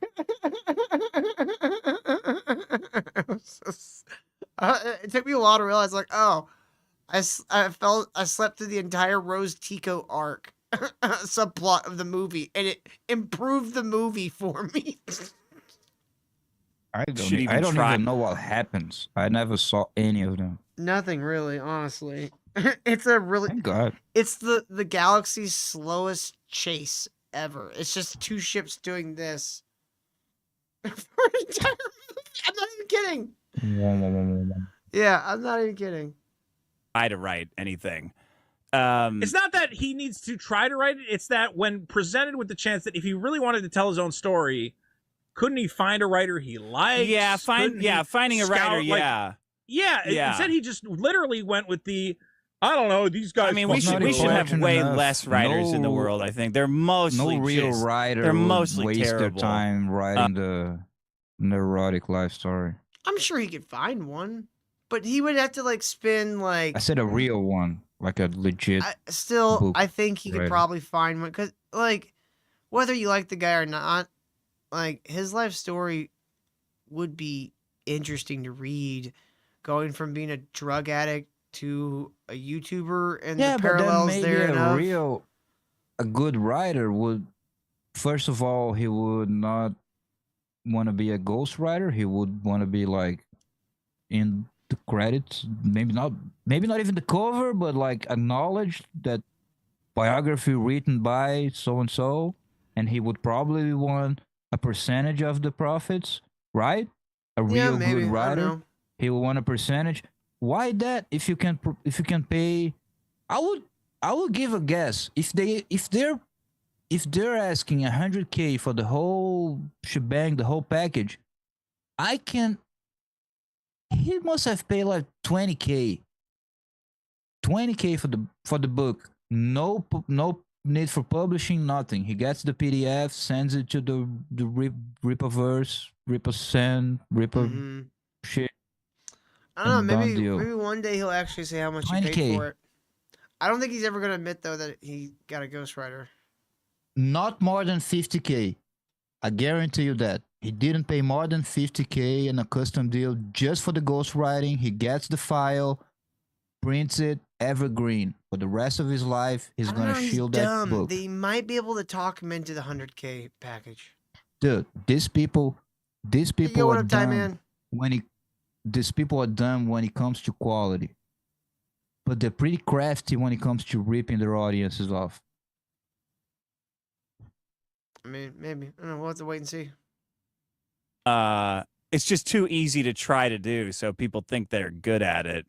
took me a while to realize, like, oh, I slept through the entire Rose Tico arc subplot of the movie, and it improved the movie for me. I don't even know what happens. I never saw any of them. Nothing really, honestly. It's a really Thank God. It's the galaxy's slowest chase ever. It's just two ships doing this. For an entire movie. I'm not even kidding. Yeah, I'm not even kidding. Try to write anything. It's not that he needs to try to write it. It's that when presented with the chance that if he really wanted to tell his own story, couldn't he find a writer he likes? Yeah, finding a writer. Yeah. Instead, he just literally went with the, I don't know, these guys. I mean, we should have way less writers in the world. I think they're mostly writer. They're mostly waste terrible. their time writing the neurotic life story. I'm sure he could find one, but he would have to like spend like. I said a real one, like a legit. I think he could probably find one because, like, whether you like the guy or not, like his life story would be interesting to read, going from being a drug addict to a YouTuber and the parallels but then there. maybe a good writer would, first of all, he would not want to be a ghostwriter. He would want to be like in the credits, maybe not even the cover, but like acknowledged that biography written by so and so, and he would probably want a percentage of the profits, right? A real good writer, he will want a percentage. Why that? If you can pay, I would give a guess. If they're asking $100K for the whole shebang, the whole package, he must have paid like $20K for the book. No need for publishing, nothing. He gets the PDF, sends it to the Rippaverse, Rippa shit. I don't know. Maybe one day he'll actually say how much he paid for it. I don't think he's ever gonna admit though that he got a ghostwriter. Not more than $50K. I guarantee you that. He didn't pay more than $50K in a custom deal just for the ghostwriting. He gets the file, prints it, evergreen. For the rest of his life, he's gonna shield that book. They might be able to talk him into the $100K package. Dude, these people are dumb these people are dumb when it comes to quality. But they're pretty crafty when it comes to ripping their audiences off. I mean, maybe. I don't know. We'll have to wait and see. It's just too easy to try to do, so people think they're good at it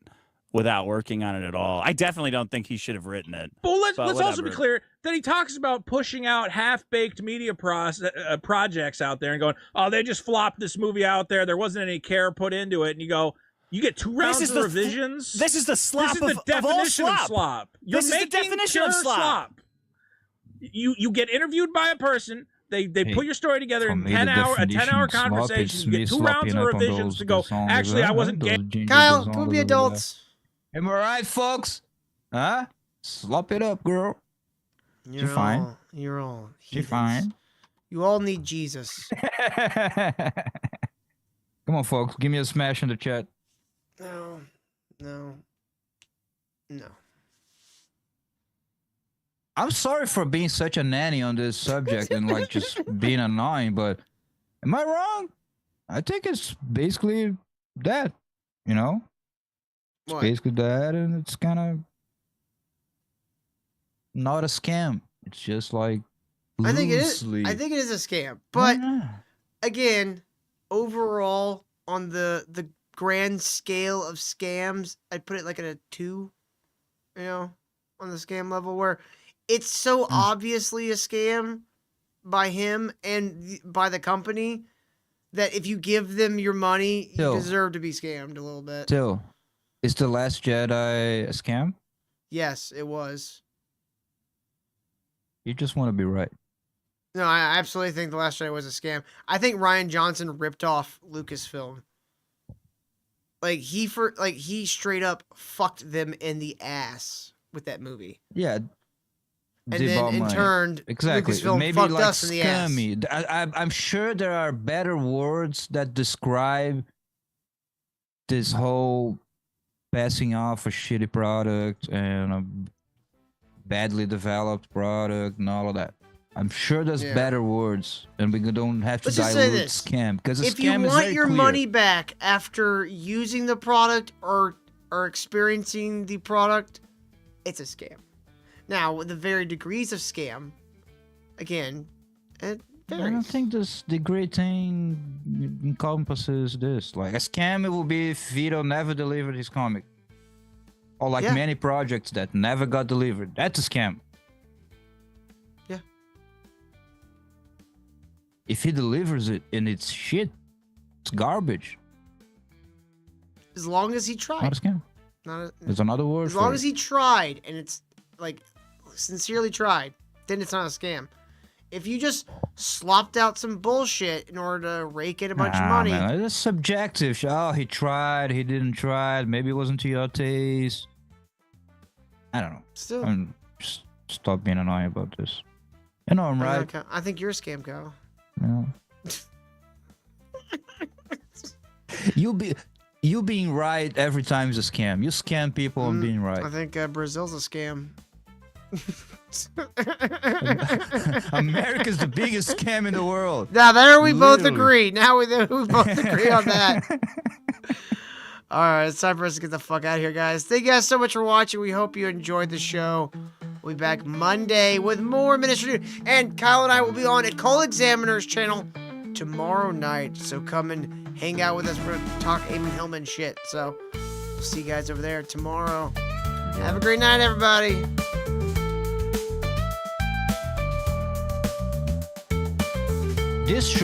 without working on it at all. I definitely don't think he should have written it. Well, let's also be clear that he talks about pushing out half-baked media projects out there and going, oh, they just flopped this movie out there. There wasn't any care put into it. And you go, you get 2 rounds of revisions. This is the slop This is the definition of slop. You're this is the definition of slop. You get interviewed by a person. They put your story together in a 10-hour conversation. You get 2 rounds of revisions to go, actually, I wasn't gay. Kyle, can we be adults? Am I right, folks? Huh? Slop it up, girl. You're fine. You're all. She fine. You all need Jesus. Come on, folks. Give me a smash in the chat. No. I'm sorry for being such a nanny on this subject and like just being annoying, but am I wrong? I think it's basically that, you know? It's basically that, and it's kind of not a scam. It's just like I think it loosely. is. I think it is a scam, but again, overall, on the grand scale of scams, I'd put it like at a 2. You know, on the scam level, where it's so obviously a scam by him and by the company that if you give them your money, you deserve to be scammed a little bit. Still, is The Last Jedi a scam? Yes, it was. You just want to be right. No, I absolutely think The Last Jedi was a scam. I think Rian Johnson ripped off Lucasfilm. Like he straight up fucked them in the ass with that movie. Yeah. And then in turn, exactly. Lucasfilm Maybe fucked like us in the ass. scummy. I'm sure there are better words that describe this whole passing off a shitty product and a badly developed product and all of that. I'm sure there's better words, and we don't have to Let's just say dilute this. scam because If scam you is want very your clear. money back after using the product or experiencing the product, it's a scam. Now, with the varied degrees of scam, again, it I varies. don't think this degree thing encompasses this. Like a scam, it will be if Vito never delivered his comic, or like many projects that never got delivered. That's a scam. Yeah. If he delivers it and it's shit, it's garbage. As long as he tried. Not a scam. There's another word As for long it. as he tried, and it's like sincerely tried, then it's not a scam. If you just slopped out some bullshit in order to rake in a bunch of money, Man, it's subjective. Oh, he tried, he didn't try. Maybe it wasn't to your taste. I don't know. Still. Just stop being annoying about this. You know I'm right. I think you're a scam, Kyle. Yeah. You being right every time is a scam. You scam people and being right. I think Brazil's a scam. America's the biggest scam in the world. Now there we both Literally. agree. Now we both agree on that. All right, it's time for us to get the fuck out of here, guys. Thank you guys so much for watching. We hope you enjoyed the show. We'll be back Monday with more Ministry News. And Kyle and I will be on at Cole Examiner's channel tomorrow night. So come and hang out with us. We're going to talk Eamon Hillman shit. So we'll see you guys over there tomorrow. Have a great night, everybody. This